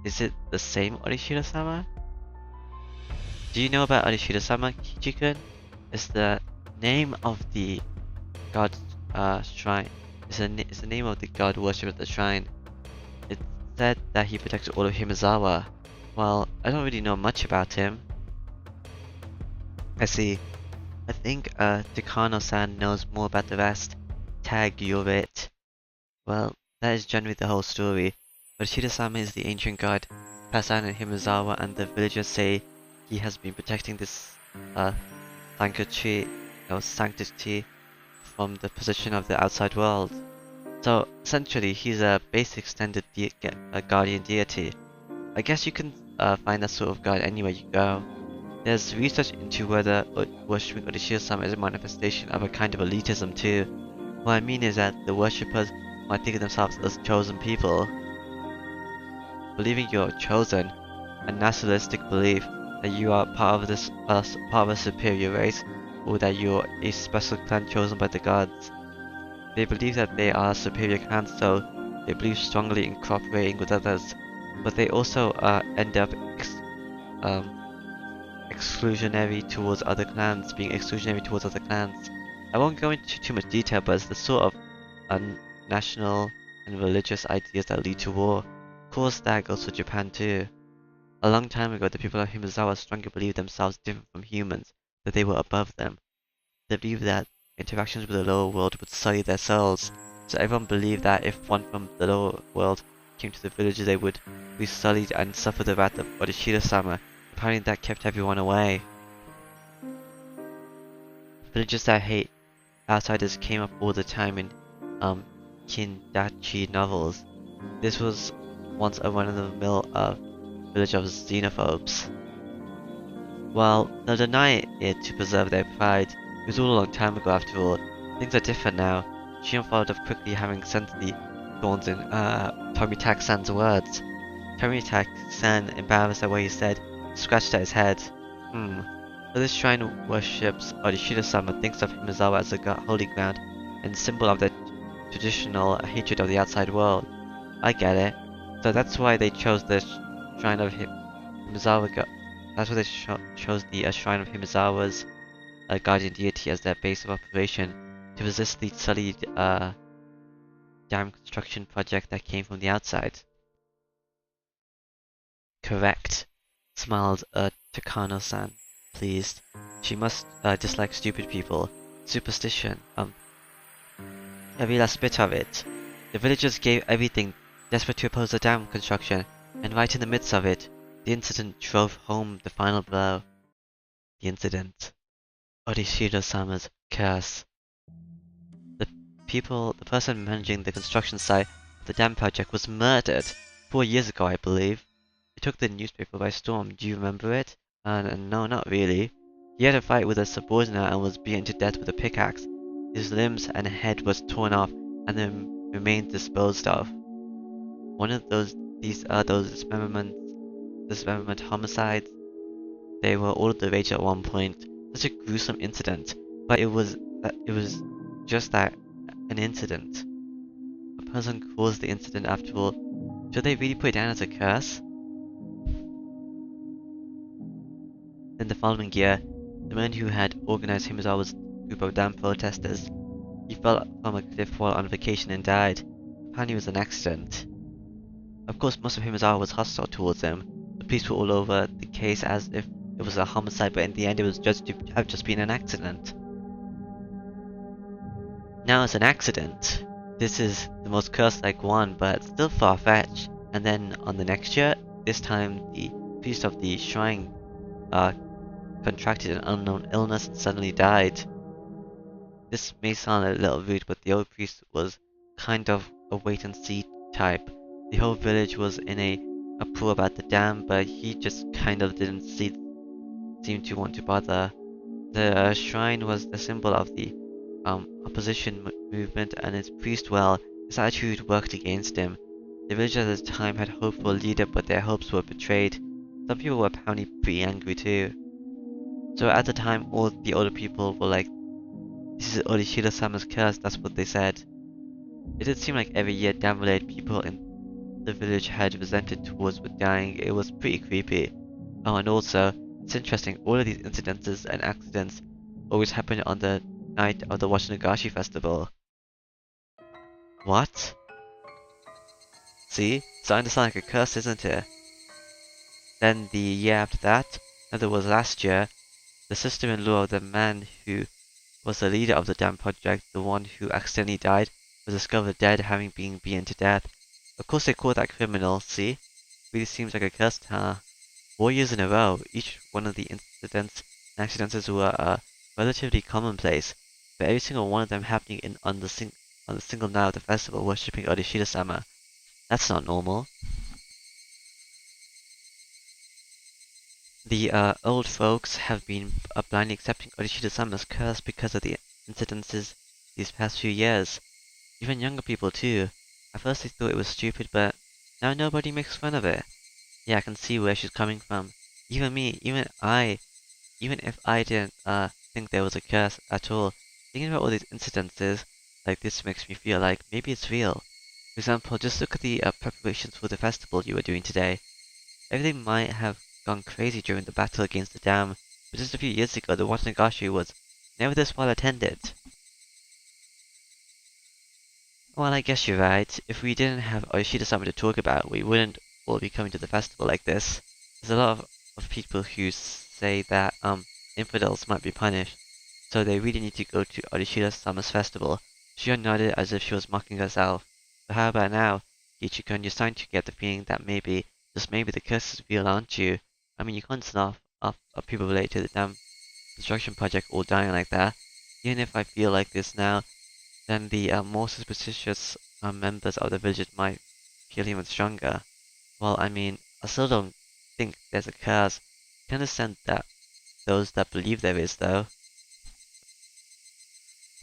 Is it the same Orishida-sama? Do you know about Orishida-sama, Kichikun? It's the name of the god shrine. It's the name of the god worshipped at the shrine. It's said that he protects all of Himizawa. Well, I don't really know much about him. I see. I think Takano-san knows more about the rest. Tag, you're it. Well, that is generally the whole story. Orishida-sama is the ancient god, passed down in Himizawa, and the villagers say he has been protecting this sanctity from the position of the outside world. So essentially, he's a base extended guardian deity. I guess you can find that sort of god anywhere you go. There's research into whether worshipping Orishida-sama is a manifestation of a kind of elitism too. What I mean is that the worshippers might think of themselves as chosen people. Believing you're chosen, a nationalistic belief that you are part of part of a superior race, or that you're a special clan chosen by the gods. They believe that they are a superior clan, so they believe strongly in cooperating with others, but they also end up exclusionary towards other clans, being exclusionary towards other clans. I won't go into too much detail, but it's the sort of national and religious ideas that lead to war. Of course, that goes for Japan too. A long time ago, the people of Himizawa strongly believed themselves different from humans, that they were above them. They believed that interactions with the lower world would sully their souls, so everyone believed that if one from the lower world came to the village, they would be sullied and suffer the wrath of Orishida-sama. Apparently that kept everyone away. Villagers that hate outsiders came up all the time in Kindachi novels. This was once a run-of-the-mill village of xenophobes. Well, they'll deny it to preserve their pride. It was all a long time ago after all. Things are different now. Shion followed up quickly, having sensed the thorns in Tomitake-san's words. Tomitake-san, embarrassed at what he said, scratched at his head. So this shrine worships Orishida-sama, thinks of Himizawa as a holy ground and symbol of their traditional hatred of the outside world. I get it. So that's why they chose the shrine of Himizawa. That's why they chose the shrine of Himizawa's guardian deity as their base of operation to resist the sullied dam construction project that came from the outside. Correct, smiled Takano-san, pleased. She must dislike stupid people. Superstition, every last bit of it. The villagers gave everything, desperate to oppose the dam construction, and right in the midst of it, the incident drove home the final blow. The incident. Orishida-sama's curse. The person managing the construction site of the dam project was murdered 4 years ago, I believe. It took the newspaper by storm. Do you remember it? No, not really. He had a fight with a subordinate and was beaten to death with a pickaxe. His limbs and head was torn off and the remains disposed of. One of those dismemberment homicides. They were all the rage at one point. Such a gruesome incident, but it was just that, an incident. A person caused the incident after all. Should they really put it down as a curse? In the following year, the man who had organized Himizawa's group of dam protesters, he fell from a cliff while on vacation and died. Apparently it was an accident. Of course, most of Himizawa was hostile towards him. The police were all over the case as if it was a homicide, but in the end it was judged to have just been an accident. Now it's an accident. This is the most curse-like one, but still far-fetched. And then on the next year, this time the priest of the shrine contracted an unknown illness and suddenly died. This may sound a little rude, but the old priest was kind of a wait-and-see type. The whole village was in a uproar about the dam, but he just kind of didn't see seem to want to bother. The shrine was the symbol of the opposition movement, and its priest, well, his attitude worked against him. The villagers at the time had hoped for a leader, but their hopes were betrayed. Some people were apparently pretty angry too. So at the time, all the older people were like, "This is Orishida-sama's curse," that's what they said. It did seem like every year down-related people in the village had resented towards were dying. It was pretty creepy. Oh, and also, it's interesting, all of these incidences and accidents always happened on the night of the Watanagashi festival. What? See? It's starting to sound like a curse, isn't it? Then the year after that, and there was last year, the sister-in-law of the man who was the leader of the dam project, the one who accidentally died, was discovered dead, having been beaten to death. Of course they called that criminal, see? Really seems like a curse, huh? 4 years in a row, each one of the incidents and accidents were relatively commonplace, but every single one of them happening on the single night of the festival worshipping Orishida-sama. That's not normal. The old folks have been blindly accepting Orishida-sama's curse because of the incidences these past few years. Even younger people too. At first they thought it was stupid, but now nobody makes fun of it. Yeah, I can see where she's coming from. Even me, even if I didn't think there was a curse at all, thinking about all these incidences like this makes me feel like maybe it's real. For example, just look at the preparations for the festival you were doing today. Everything might have gone crazy during the battle against the dam, but just a few years ago the Watanagashi was never this well attended. Well, I guess you're right. If we didn't have Orishida-sama to talk about, we wouldn't all be coming to the festival like this. There's a lot of people who say that infidels might be punished, so they really need to go to Orishida-sama's festival. Shion nodded as if she was mocking herself. But how about now? Ichikun, you're starting to get the feeling that maybe, just maybe, the curse is real, aren't you? I mean, you can't start off people related to the dam construction project all dying like that. Even if I feel like this now, then the more superstitious members of the village might feel even stronger. Well, I mean, I still don't think there's a curse. I can understand that those that believe there is, though.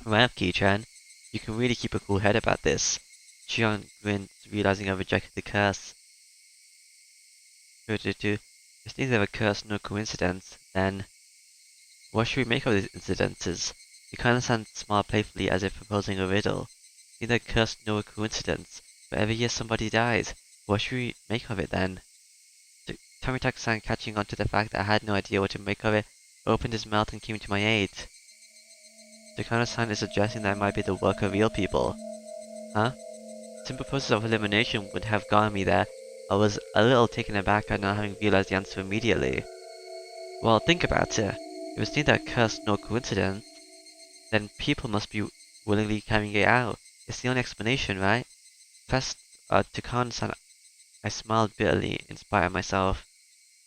Right, Ki-chan. You can really keep a cool head about this. Shion grinned, realizing I rejected the curse. If things are a curse, no coincidence, then what should we make of these incidences? You kind of sound smile playfully as if proposing a riddle. Neither curse nor coincidence, but every year somebody dies. What should we make of it then? Tomitaka-san, catching on to the fact that I had no idea what to make of it, opened his mouth and came to my aid. Takano-san is suggesting that it might be the work of real people. Huh? Simple process of elimination would have gotten me there. I was a little taken aback at not having realized the answer immediately. Well, think about it. If it's neither a curse nor coincidence, then people must be willingly carrying it out. It's the only explanation, right? First, to Khan-san, I smiled bitterly in spite of myself.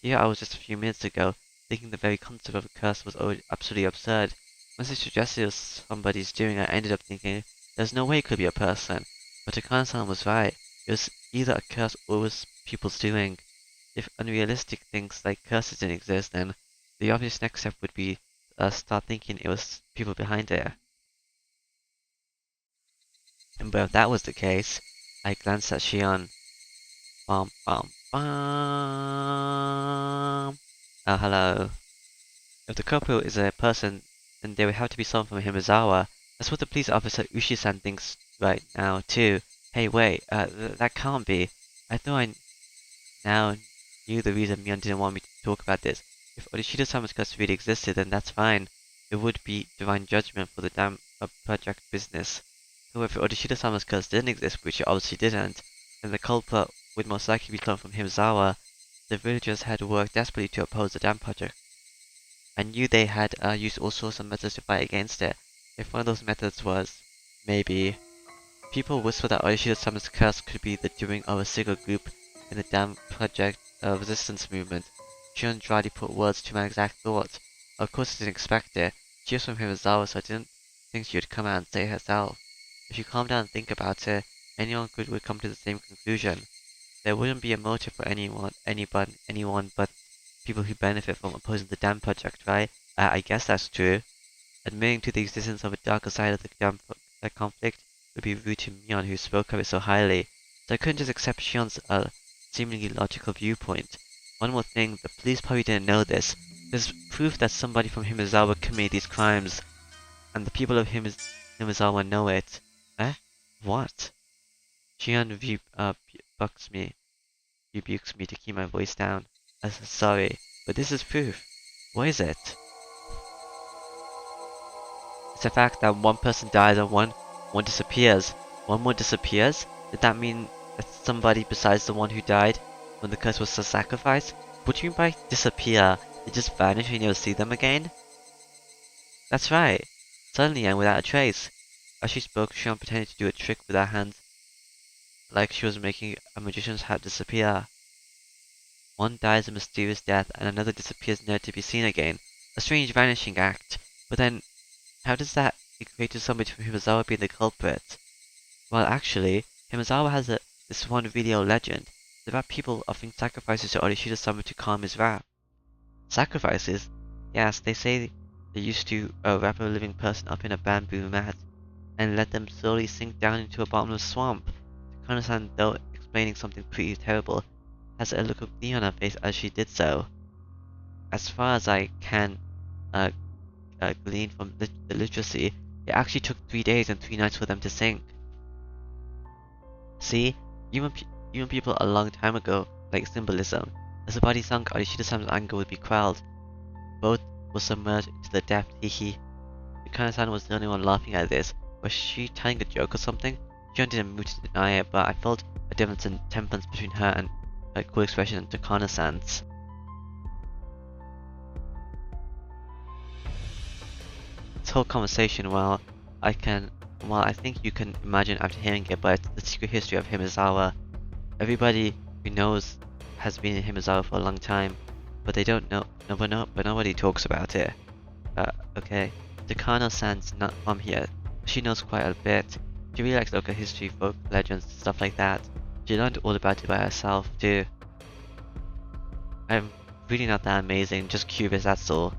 Here I was just a few minutes ago, thinking the very concept of a curse was absolutely absurd. Once he suggested it was somebody's doing, I ended up thinking, there's no way it could be a person. But Takano-san was right. It was either a curse or it was people's doing. If unrealistic things like curses didn't exist, then the obvious next step would be start thinking it was people behind it. But if that was the case, I glanced at Shion. Bum bum bum. Oh, hello. If the culprit is a person, then there would have to be someone from Himizawa. That's what the police officer Ushi-san thinks right now, too. Hey, wait, that can't be. I thought I now knew the reason Mion didn't want me to talk about this. If Orishida-sama's curse really existed, then that's fine. It would be divine judgment for the damn project business. However, if Orishida-sama's curse didn't exist, which it obviously didn't, then the culprit would most likely be clone from Himizawa. The villagers had worked desperately to oppose the dam project. I knew they had used all sorts of methods to fight against it. If one of those methods was, maybe, people whispered that Orishida-sama's curse could be the doing of a single group in the dam project resistance movement. Shion dryly put words to my exact thoughts. Of course I didn't expect it. She was from Himizawa, so I didn't think she would come out and say it herself. If you calm down and think about it, anyone would come to the same conclusion. There wouldn't be a motive for anyone but people who benefit from opposing the dam project, right? I guess that's true. Admitting to the existence of a darker side of the dam conflict would be rude to Mion, who spoke of it so highly, so I couldn't just accept Shion's seemingly logical viewpoint. One more thing, the police probably didn't know this. There's proof that somebody from Himizawa committed these crimes, and the people of Himizawa know it. Eh? What? Shion rebukes me to keep my voice down. Sorry, but this is proof. What is it? It's the fact that one person dies and one disappears. One more disappears? Did that mean that somebody besides the one who died when the curse was sacrificed? What do you mean by disappear? They just vanish and you never see them again? That's right. Suddenly and without a trace. As she spoke, Shion pretended to do a trick with her hands, like she was making a magician's hat disappear. One dies a mysterious death and another disappears never to be seen again. A strange vanishing act. But then, how does that equate to somebody from Himizawa being the culprit? Well, actually, Himizawa has this one video legend. It's about people offering sacrifices to Orishida-sama to calm his wrath. Sacrifices? Yes, they say they used to wrap a living person up in a bamboo mat and let them slowly sink down into a bottomless swamp. Takano-san, though explaining something pretty terrible, has a look of glee on her face as she did so. As far as I can glean from the literacy, it actually took 3 days and 3 nights for them to sink. See, even people a long time ago like symbolism. As the body sunk, Orishida-sama's anger would be quelled. Both were submerged into the depth, hehe. Takano-san was the only one laughing at this. Was she telling a joke or something? Shion didn't move to deny it, but I felt a difference in temperance between her and her cool expression and Takano-san's. This whole conversation, well, I think you can imagine after hearing it, but it's the secret history of Himizawa. Everybody who knows has been in Himizawa for a long time, but they don't know, but nobody talks about it. Okay. Takano-san's not from here. She knows quite a bit. She really likes local history, folk legends, stuff like that. She learned all about it by herself too. I'm really not that amazing, just curious, that's all.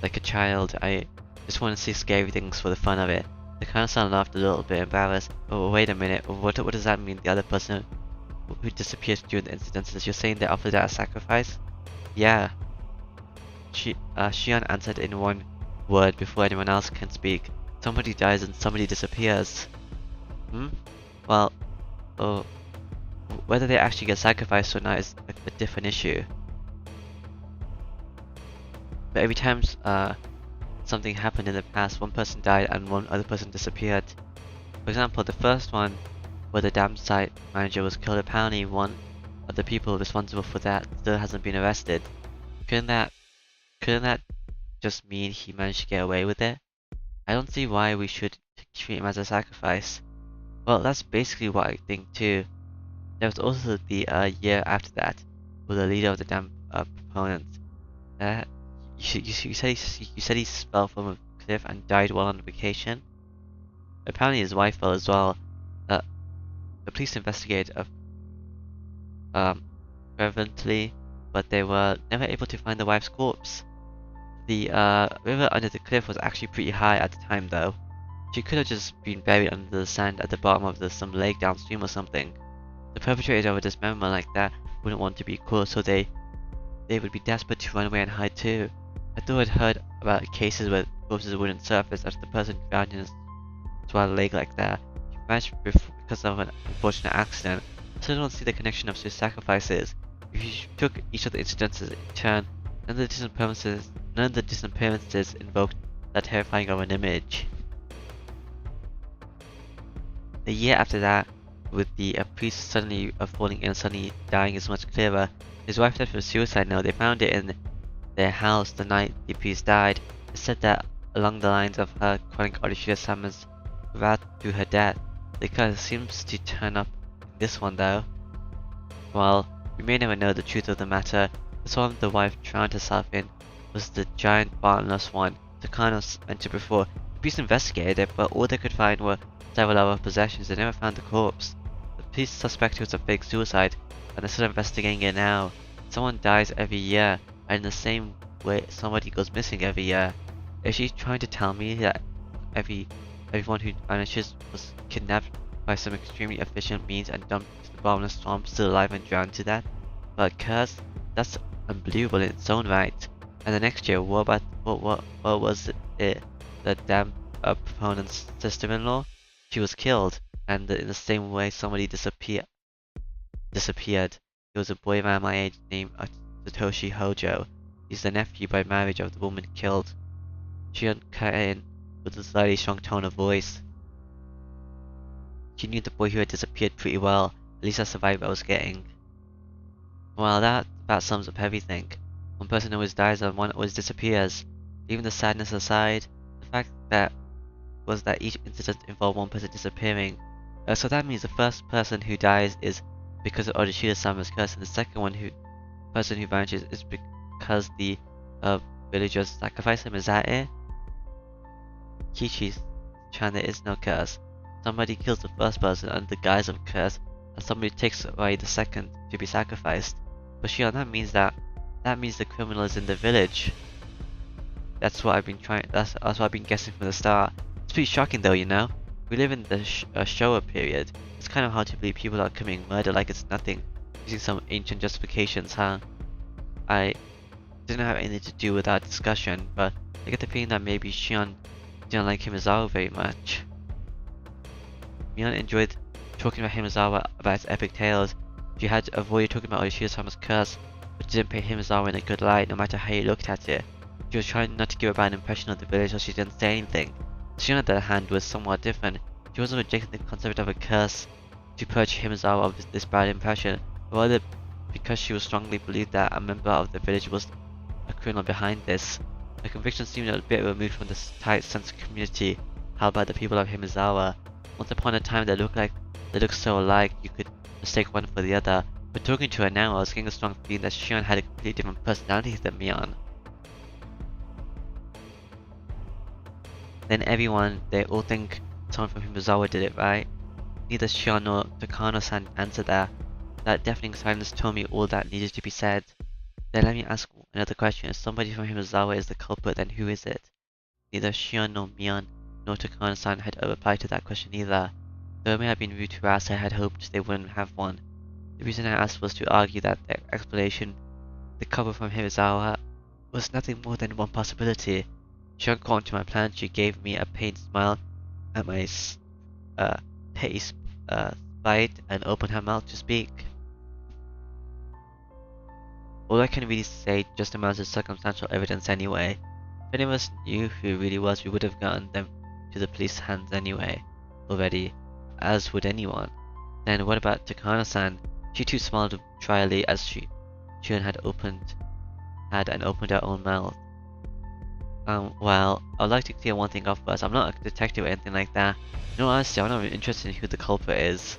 Like a child, I just want to see scary things for the fun of it. Takano-san laughed a little bit embarrassed. Oh, wait a minute, what does that mean, the other person who disappeared during the incidences? You're saying they offered that as sacrifice? Yeah. Shion answered in one word before anyone else can speak. Somebody dies and somebody disappears. Well, whether they actually get sacrificed or not is a different issue. But every time something happened in the past, one person died and one other person disappeared. For example, the first one, where the dam site manager was killed, apparently one of the people responsible for that still hasn't been arrested. Couldn't that just mean he managed to get away with it? I don't see why we should treat him as a sacrifice. Well, that's basically what I think too. There was also the year after that, with the leader of the dam proponents. You said he fell from a cliff and died while on vacation. Apparently his wife fell as well. The police investigated fervently, but they were never able to find the wife's corpse. The river under the cliff was actually pretty high at the time though. She could have just been buried under the sand at the bottom of some lake downstream or something. The perpetrator of a dismemberment like that wouldn't want to be caught, so they would be desperate to run away and hide too. I thought I'd heard about cases where corpses wouldn't surface after the person drowned in a swell lake like that. She vanished because of an unfortunate accident. I still don't see the connection of two sacrifices. If you took each of the incidences in turn, none of the disappearances invoked that terrifying of an image. The year after that, with the priest suddenly falling ill and suddenly dying, is much clearer. His wife died from suicide note. They found it in their house the night the priest died. It said that along the lines of her chronic Orishida-sama's wrath to her death. The curse seems to turn up in this one though. Well, we may never know the truth of the matter. The swamp the wife drowned herself in was the giant bottomless one Takano mentioned before. The police investigated it, but all they could find were several other possessions. They never found the corpse. The police suspect it was a fake suicide, and they're still investigating it now. Someone dies every year. And in the same way, somebody goes missing every year. Is she trying to tell me that everyone who vanishes was kidnapped by some extremely efficient means and dumped into the bottomless swamp, still alive and drowned to death? But curse, that's unbelievable in its own right. And the next year, what about what was it? The damn proponent's sister-in-law? She was killed, and in the same way, somebody disappeared. He was a boy around my age named Satoshi Hojo. He's the nephew by marriage of the woman killed. She cut in with a slightly strong tone of voice. She knew the boy who had disappeared pretty well. At least that's the vibe I was getting. Well, that about sums up everything. One person always dies and one always disappears. Leaving the sadness aside, the fact that was that each incident involved one person disappearing. So that means the first person who dies is because of Odashida-sama's curse, and the second person who vanishes is because the villagers sacrifice him. Is that it? Kichi-chan, there is no curse. Somebody kills the first person under the guise of curse, and somebody takes away the second to be sacrificed. But Shion, that means the criminal is in the village. That's what I've been guessing from the start. It's pretty shocking though, you know? We live in the Showa period. It's kind of hard to believe people are committing murder like it's nothing, using some ancient justifications, huh? I didn't have anything to do with our discussion, but I get the feeling that maybe Shion didn't like Himizawa very much. Mion enjoyed talking about Himizawa about its epic tales. She had avoided talking about Odashida-sama's curse, but didn't paint Himizawa in a good light no matter how you looked at it. She was trying not to give a bad impression of the village, so she didn't say anything. Shion, on the other hand, was somewhat different. She wasn't rejecting the concept of a curse to purge Himizawa of this bad impression, but rather because she was strongly believed that a member of the village was a criminal behind this. Her conviction seemed a bit removed from the tight sense of community held by the people of Himizawa. Once upon a time they looked so alike you could mistake one for the other, but talking to her now I was getting a strong feeling that Shion had a completely different personality than Mion. Then everyone, they all think someone from Himizawa did it, right? Neither Shion nor Takano-san answered that. That deafening silence told me all that needed to be said. Then let me ask another question. If somebody from Himizawa is the culprit, then who is it? Neither Shion nor Mion nor Takano-san had a reply to that question either. Though it may have been rude to ask, I had hoped they wouldn't have one. The reason I asked was to argue that the explanation, the culprit from Himizawa, was nothing more than one possibility. Shion caught onto my plan. She gave me a pained smile at my pace, spite, and opened her mouth to speak. All I can really say just amounts to circumstantial evidence anyway. If any of us knew who it really was, we would have gotten them to the police's hands anyway, already, as would anyone. Then what about Takano-san? She too smiled dryly as Shion had opened her own mouth. Well, I'd like to clear one thing off first. I'm not a detective or anything like that. No, honestly, I'm not really interested in who the culprit is.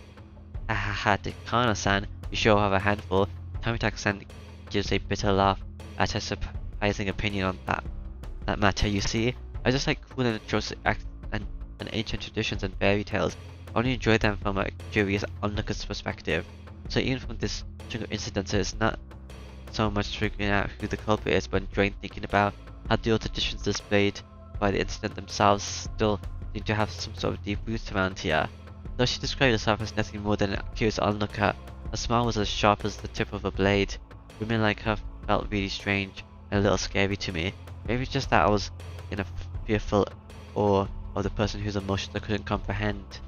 Hahaha, Takano-san, you sure have a handful. Tamitaka-san gives a bitter laugh at her surprising opinion on that matter. You see, I just like cool and atrocious acts and ancient traditions and fairy tales. I only enjoy them from a curious onlooker's perspective. So even from this string of incidents, it's not so much figuring out who the culprit is, but enjoying thinking about how the old traditions displayed by the incident themselves still seem to have some sort of deep roots around here. Though she described herself as nothing more than a curious onlooker, her smile was as sharp as the tip of a blade. Women like her felt really strange and a little scary to me. Maybe it's just that I was in a fearful awe of the person whose emotions I couldn't comprehend.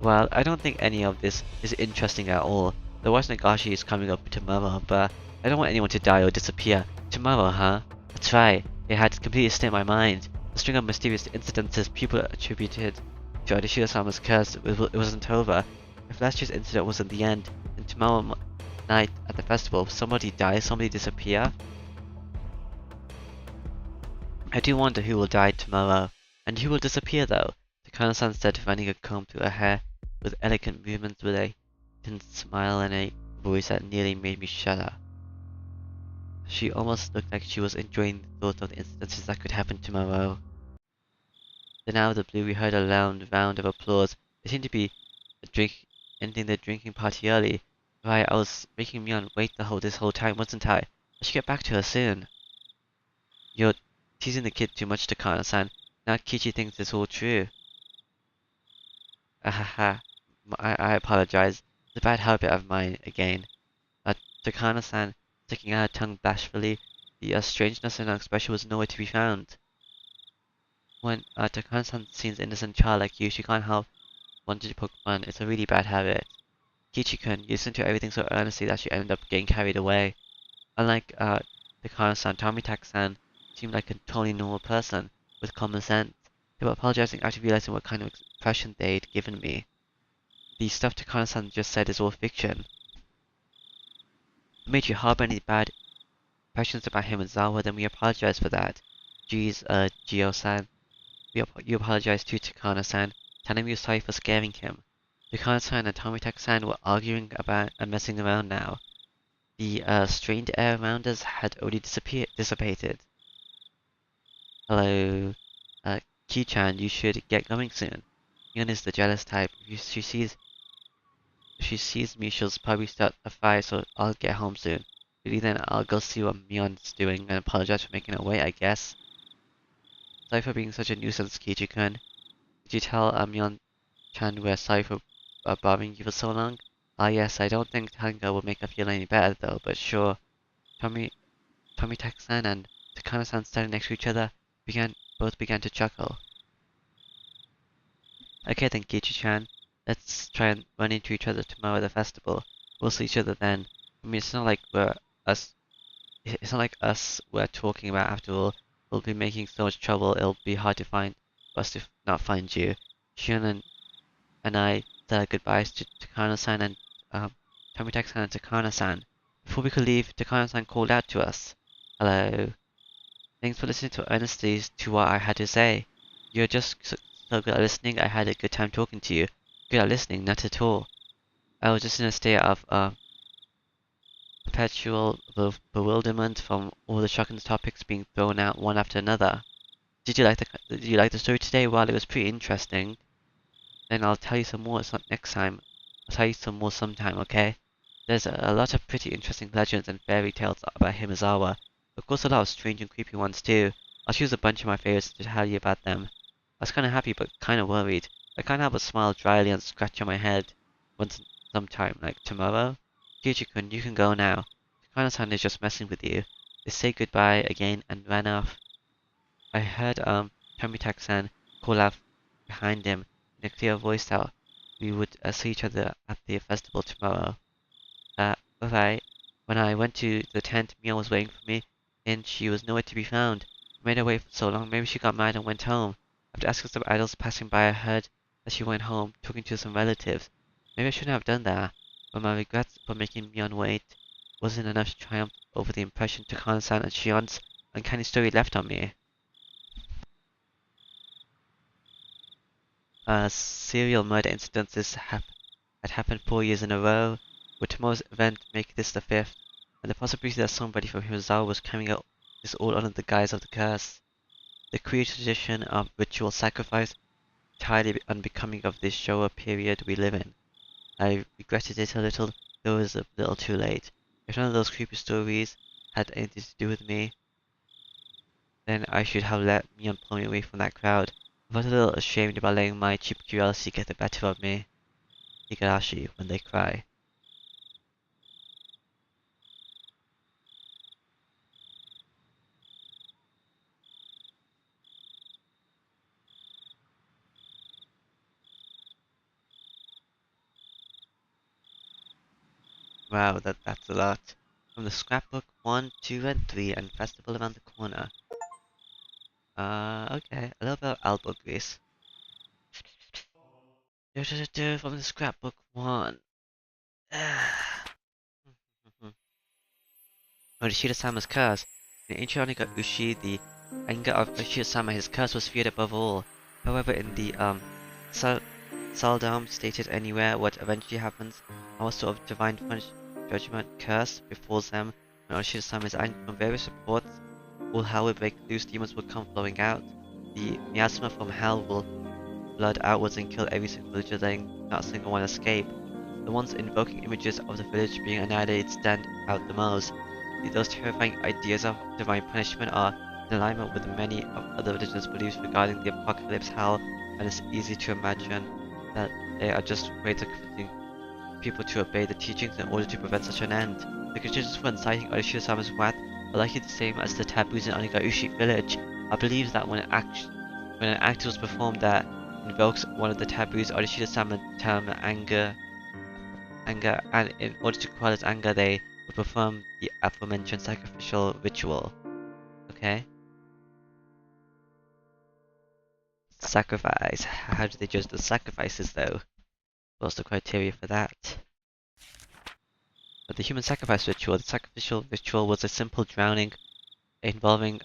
Well, I don't think any of this is interesting at all. The Watanagashi is coming up tomorrow, but I don't want anyone to die or disappear. Tomorrow, huh? That's right, it had completely slipped my mind. The string of mysterious incidences people attributed to Odashida-sama's curse, it wasn't over. If last year's incident wasn't the end, then tomorrow night at the festival, somebody die, somebody disappear? I do wonder who will die tomorrow, and who will disappear though. Takano-san said, running a comb through her hair with elegant movements, with a thin smile and a voice that nearly made me shudder. She almost looked like she was enjoying the thought of the incidences that could happen tomorrow. Then out of the blue we heard a loud round of applause. It seemed to be ending the drinking party early. Right, I was making Mion wait this whole time, wasn't I? I should get back to her soon. You're teasing the kid too much, Takano-san. Now Kichi thinks it's all true. Ahaha. I apologize. It's a bad habit of mine again. Takano-san, sticking out her tongue bashfully, the strangeness in her expression was nowhere to be found. When Takano-san sees an innocent child like you, she can't help wanting to poke fun. It's a really bad habit. Kichi-kun, you listen to everything so earnestly that you end up getting carried away. Unlike Takano-san, Tomitaka-san seemed like a totally normal person with common sense. They were apologizing after realizing what kind of impression they'd given me. The stuff Takano-san just said is all fiction. It made you harbor any bad impressions about him and Zawa, then we apologize for that. Geez, Gio-san. You apologize too, Takano-san. Tell him you're sorry for scaring him. Takano-san and Tomitaka-san were arguing about and messing around now. The strained air around us had already dissipated. Hello, Ki-chan, you should get going soon. Mion is the jealous type. If she sees me, she'll probably start a fire, so I'll get home soon. Really then, I'll go see what Mion's doing and apologize for making her wait, I guess. Sorry for being such a nuisance, Kichi-kun. Did you tell Mion-chan we're sorry for bothering you for so long? Ah yes, I don't think telling her will make her feel any better though, but sure. Tomitaka-san and Takano-san standing next to each other both began to chuckle. Okay then, Kichi-chan. Let's try and run into each other tomorrow at the festival. We'll see each other then. I mean, it's not like us we're talking about after all. We'll be making so much trouble, it'll be hard to find us to not find you. Shion and I said our goodbyes to Takano-san and Tomitaka-san and Takano-san. Before we could leave, Takano-san called out to us. Hello. Thanks for listening so earnestly to what I had to say. You're just so good at listening, I had a good time talking to you. Good at listening, not at all. I was just in a state of perpetual bewilderment from all the shocking topics being thrown out one after another. Did you like the story today? Well, it was pretty interesting. Then I'll tell you some more next time. I'll tell you some more sometime, okay? There's a lot of pretty interesting legends and fairy tales about Himizawa. Of course, a lot of strange and creepy ones too. I'll choose a bunch of my favorites to tell you about them. I was kinda happy but kinda worried. I can't help but smile dryly and scratch on my head sometime, like tomorrow. Kichi-kun, you can go now. Takano-san is just messing with you. They say goodbye again and ran off. I heard Tomitaka-san call out behind him in a clear voice that we would see each other at the festival tomorrow. Alright. When I went to the tent, Mia was waiting for me, and she was nowhere to be found. I made her wait for so long, maybe she got mad and went home. After asking some idols passing by, I heard that she went home, talking to some relatives. Maybe I shouldn't have done that, but my regrets for making Mion wait wasn't enough to triumph over the impression Takano-san and Shion's uncanny story left on me. Serial murder incidents had happened 4 years in a row. Would tomorrow's event make this the 5th? And the possibility that somebody from Himizawa was carrying out this all under the guise of the curse. The Korean tradition of ritual sacrifice entirely unbecoming of this Showa period we live in. I regretted it a little, though it was a little too late. If none of those creepy stories had anything to do with me, then I should have let Mion pull me away from that crowd. I felt a little ashamed about letting my cheap curiosity get the better of me. Higurashi, when they cry. Wow, that's a lot. From the scrapbook 1, 2, and 3, and festival around the corner. Okay, a little bit of elbow grease. From the scrapbook 1. Ushida-sama's curse. In ancient Ushi, the anger of Ushida-sama, his curse was feared above all. However, in the Saldam stated anywhere what eventually happens, what sort of divine judgment curse befalls them when Ushida-sama is angry. From various reports, all hell will break loose, demons will come flowing out. The miasma from hell will flood outwards and kill every single villager, letting not a single one escape. The ones invoking images of the village being annihilated stand out the most. those terrifying ideas of divine punishment are in alignment with many of other religious beliefs regarding the apocalypse, hell, and it's easy to imagine that they are just ways of convincing people to obey the teachings in order to prevent such an end. The conditions for inciting Oshiro-sama's wrath are likely the same as the taboos in Onigaiushi village. I believe that when an act was performed that invokes one of the taboos, Oshiro-sama term anger, and in order to quell his anger, they would perform the aforementioned sacrificial ritual. Okay? Sacrifice. How do they judge the sacrifices, though? What's the criteria for that? But the human sacrifice ritual, the sacrificial ritual was a simple drowning involving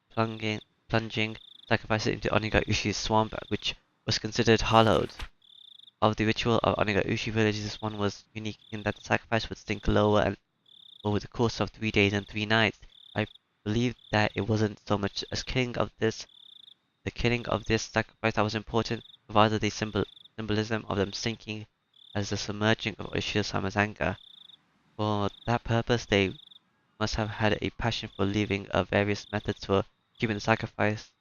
plunging sacrifices into Onigaiushi's swamp, which was considered hallowed. Of the ritual of Onigaiushi village, this one was unique in that the sacrifice would sink lower and over the course of 3 days and 3 nights. I believe that it wasn't so much as the killing of this sacrifice that was important, but rather the symbolism of them sinking as the submerging of Oshiro-sama's anger. For that purpose, they must have had a passion for leaving various methods for keeping the sacrifice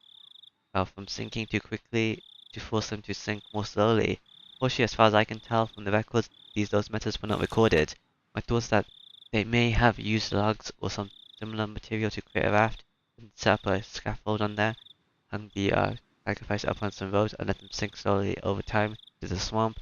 from sinking too quickly to force them to sink more slowly. Fortunately, as far as I can tell from the records, those methods were not recorded. My thoughts that they may have used logs or some similar material to create a raft and set up a scaffold on there, hung the sacrifice up on some ropes and let them sink slowly over time to the swamp.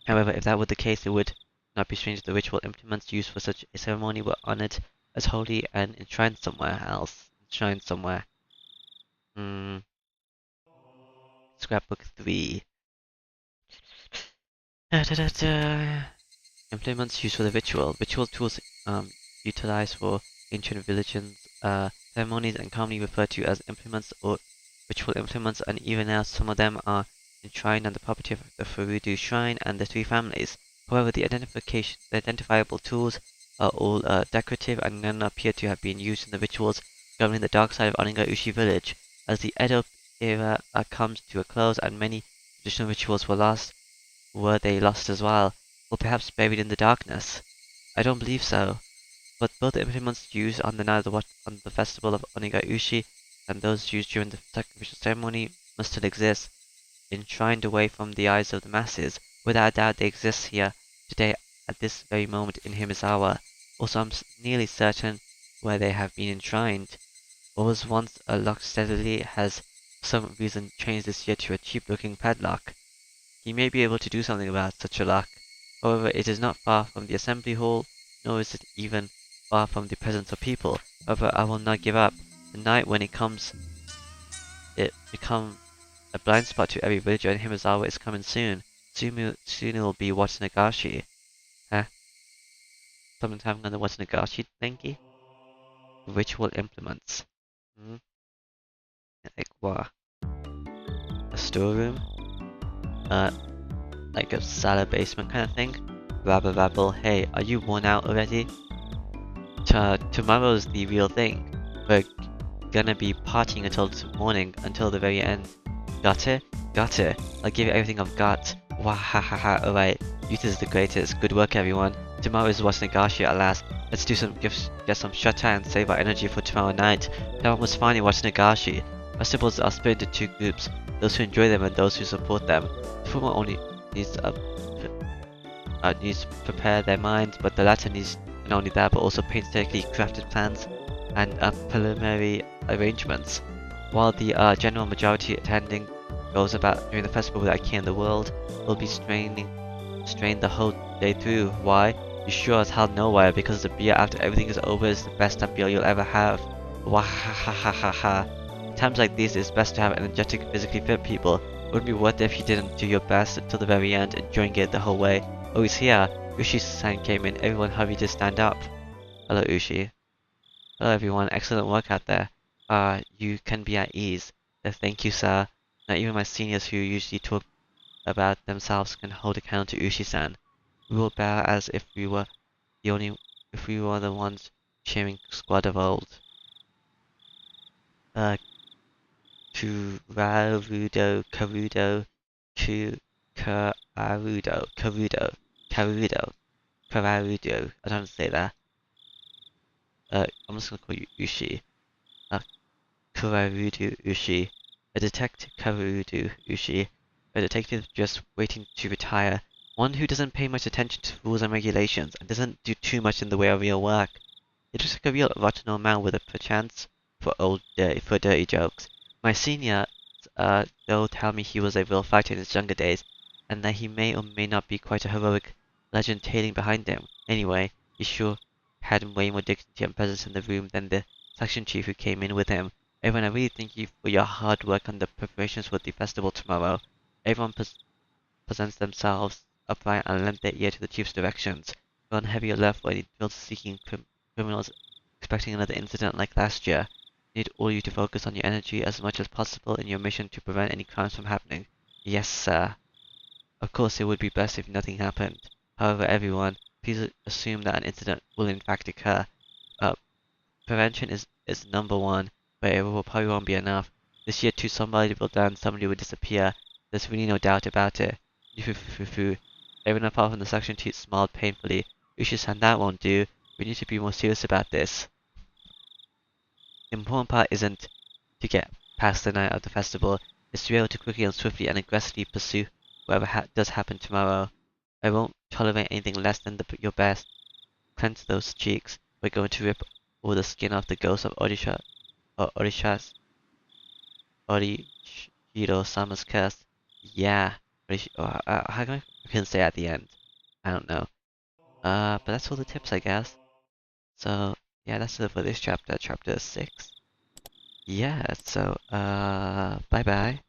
However, if that were the case, it would not be strange that the ritual implements used for such a ceremony were honored as holy and enshrined somewhere else. Enshrined somewhere. Scrapbook 3. Implements used for the ritual. Ritual tools utilized for ancient religions, ceremonies, and commonly referred to as implements or ritual implements, and even now some of them are enshrined on the property of the Furudu Shrine and the three families. However, the identifiable tools are all decorative and none appear to have been used in the rituals governing the dark side of Onigaiushi village. As the Edo era comes to a close and many traditional rituals were they lost as well, or perhaps buried in the darkness? I don't believe so, but both the implements used on the night of on the festival of Onigaiushi and those used during the sacrificial ceremony must still exist, enshrined away from the eyes of the masses. Without a doubt they exist here today at this very moment in Himizawa. Also, I'm nearly certain where they have been enshrined. What was once a lock steadily has for some reason changed this year to a cheap-looking padlock. He may be able to do something about such a lock. However, it is not far from the assembly hall, nor is it even far from the presence of people. However, I will not give up. The night when it becomes a blind spot to every villager in Himizawa is coming soon. Soon it will be Watanagashi. Huh? Something's happening on the Watanagashi thingy? Ritual implements. Hmm? Like what? A storeroom? Like a cellar basement kind of thing? Rabble, hey, are you worn out already? Tomorrow's the real thing. We're gonna be partying until morning, until the very end. Got it? Got it. I'll give you everything I've got. Wahahaha, alright. Youth is the greatest. Good work, everyone. Tomorrow is Watanagashi at last. Let's do get some shut-eye and save our energy for tomorrow night. Everyone was finding Watanagashi. Festivals are split into two groups, those who enjoy them and those who support them. The former only needs to prepare their minds, but the latter needs not only that but also painstakingly crafted plans and preliminary arrangements. While the general majority attending goes about during the festival with Ikea in the world, will be strained the whole day through. Why? You sure as hell know why, because the beer after everything is over is the best beer you'll ever have. Wahahahaha. Times like these it's best to have energetic, physically fit people. Wouldn't be worth it if you didn't do your best until the very end, enjoying it the whole way. Oh, he's here. Ushi-san came in. Everyone hurried to stand up. Hello, Ushi. Hello, everyone. Excellent work out there. You can be at ease. Thank you, sir. Not even my seniors who usually talk about themselves can hold a candle to Ushi-san. We will bow as if we were the ones cheering squad of old. Karudo, Karudo. Kararudo. I don't say that. I'm just gonna call you Ushi. Uh, Kararudo Ushi. A detective Kararudo Ushi. A detective just waiting to retire. One who doesn't pay much attention to rules and regulations and doesn't do too much in the way of real work. You're just like a real rotten man with a perchance for dirty jokes. My senior, they'll tell me he was a real fighter in his younger days, and that he may or may not be quite a heroic legend tailing behind him. Anyway, he sure had way more dignity and presence in the room than the section chief who came in with him. Everyone, I really thank you for your hard work on the preparations for the festival tomorrow. Everyone presents themselves upright and lend their ear to the chief's directions. Be on heavy alert for any thrill-seeking criminals expecting another incident like last year. I need all you to focus on your energy as much as possible in your mission to prevent any crimes from happening. Yes, sir. Of course, it would be best if nothing happened. However, everyone, please assume that an incident will in fact occur. Uh, Prevention is number one, but it will probably won't be enough. This year too, somebody will die and somebody will disappear. There's really no doubt about it. Everyone apart from the section chief smiled painfully. Ushi-san, that won't do. We need to be more serious about this. The important part isn't to get past the night of the festival. It's to be able to quickly and swiftly and aggressively pursue whatever does happen tomorrow. I won't tolerate anything less than your best. Clench those cheeks. We're going to rip all the skin off the ghost of Orishiro-sama's curse. Yeah. How can I can say at the end? I don't know. But that's all the tips, I guess. So, yeah, that's it for this chapter, chapter 6. Yeah, so, bye bye.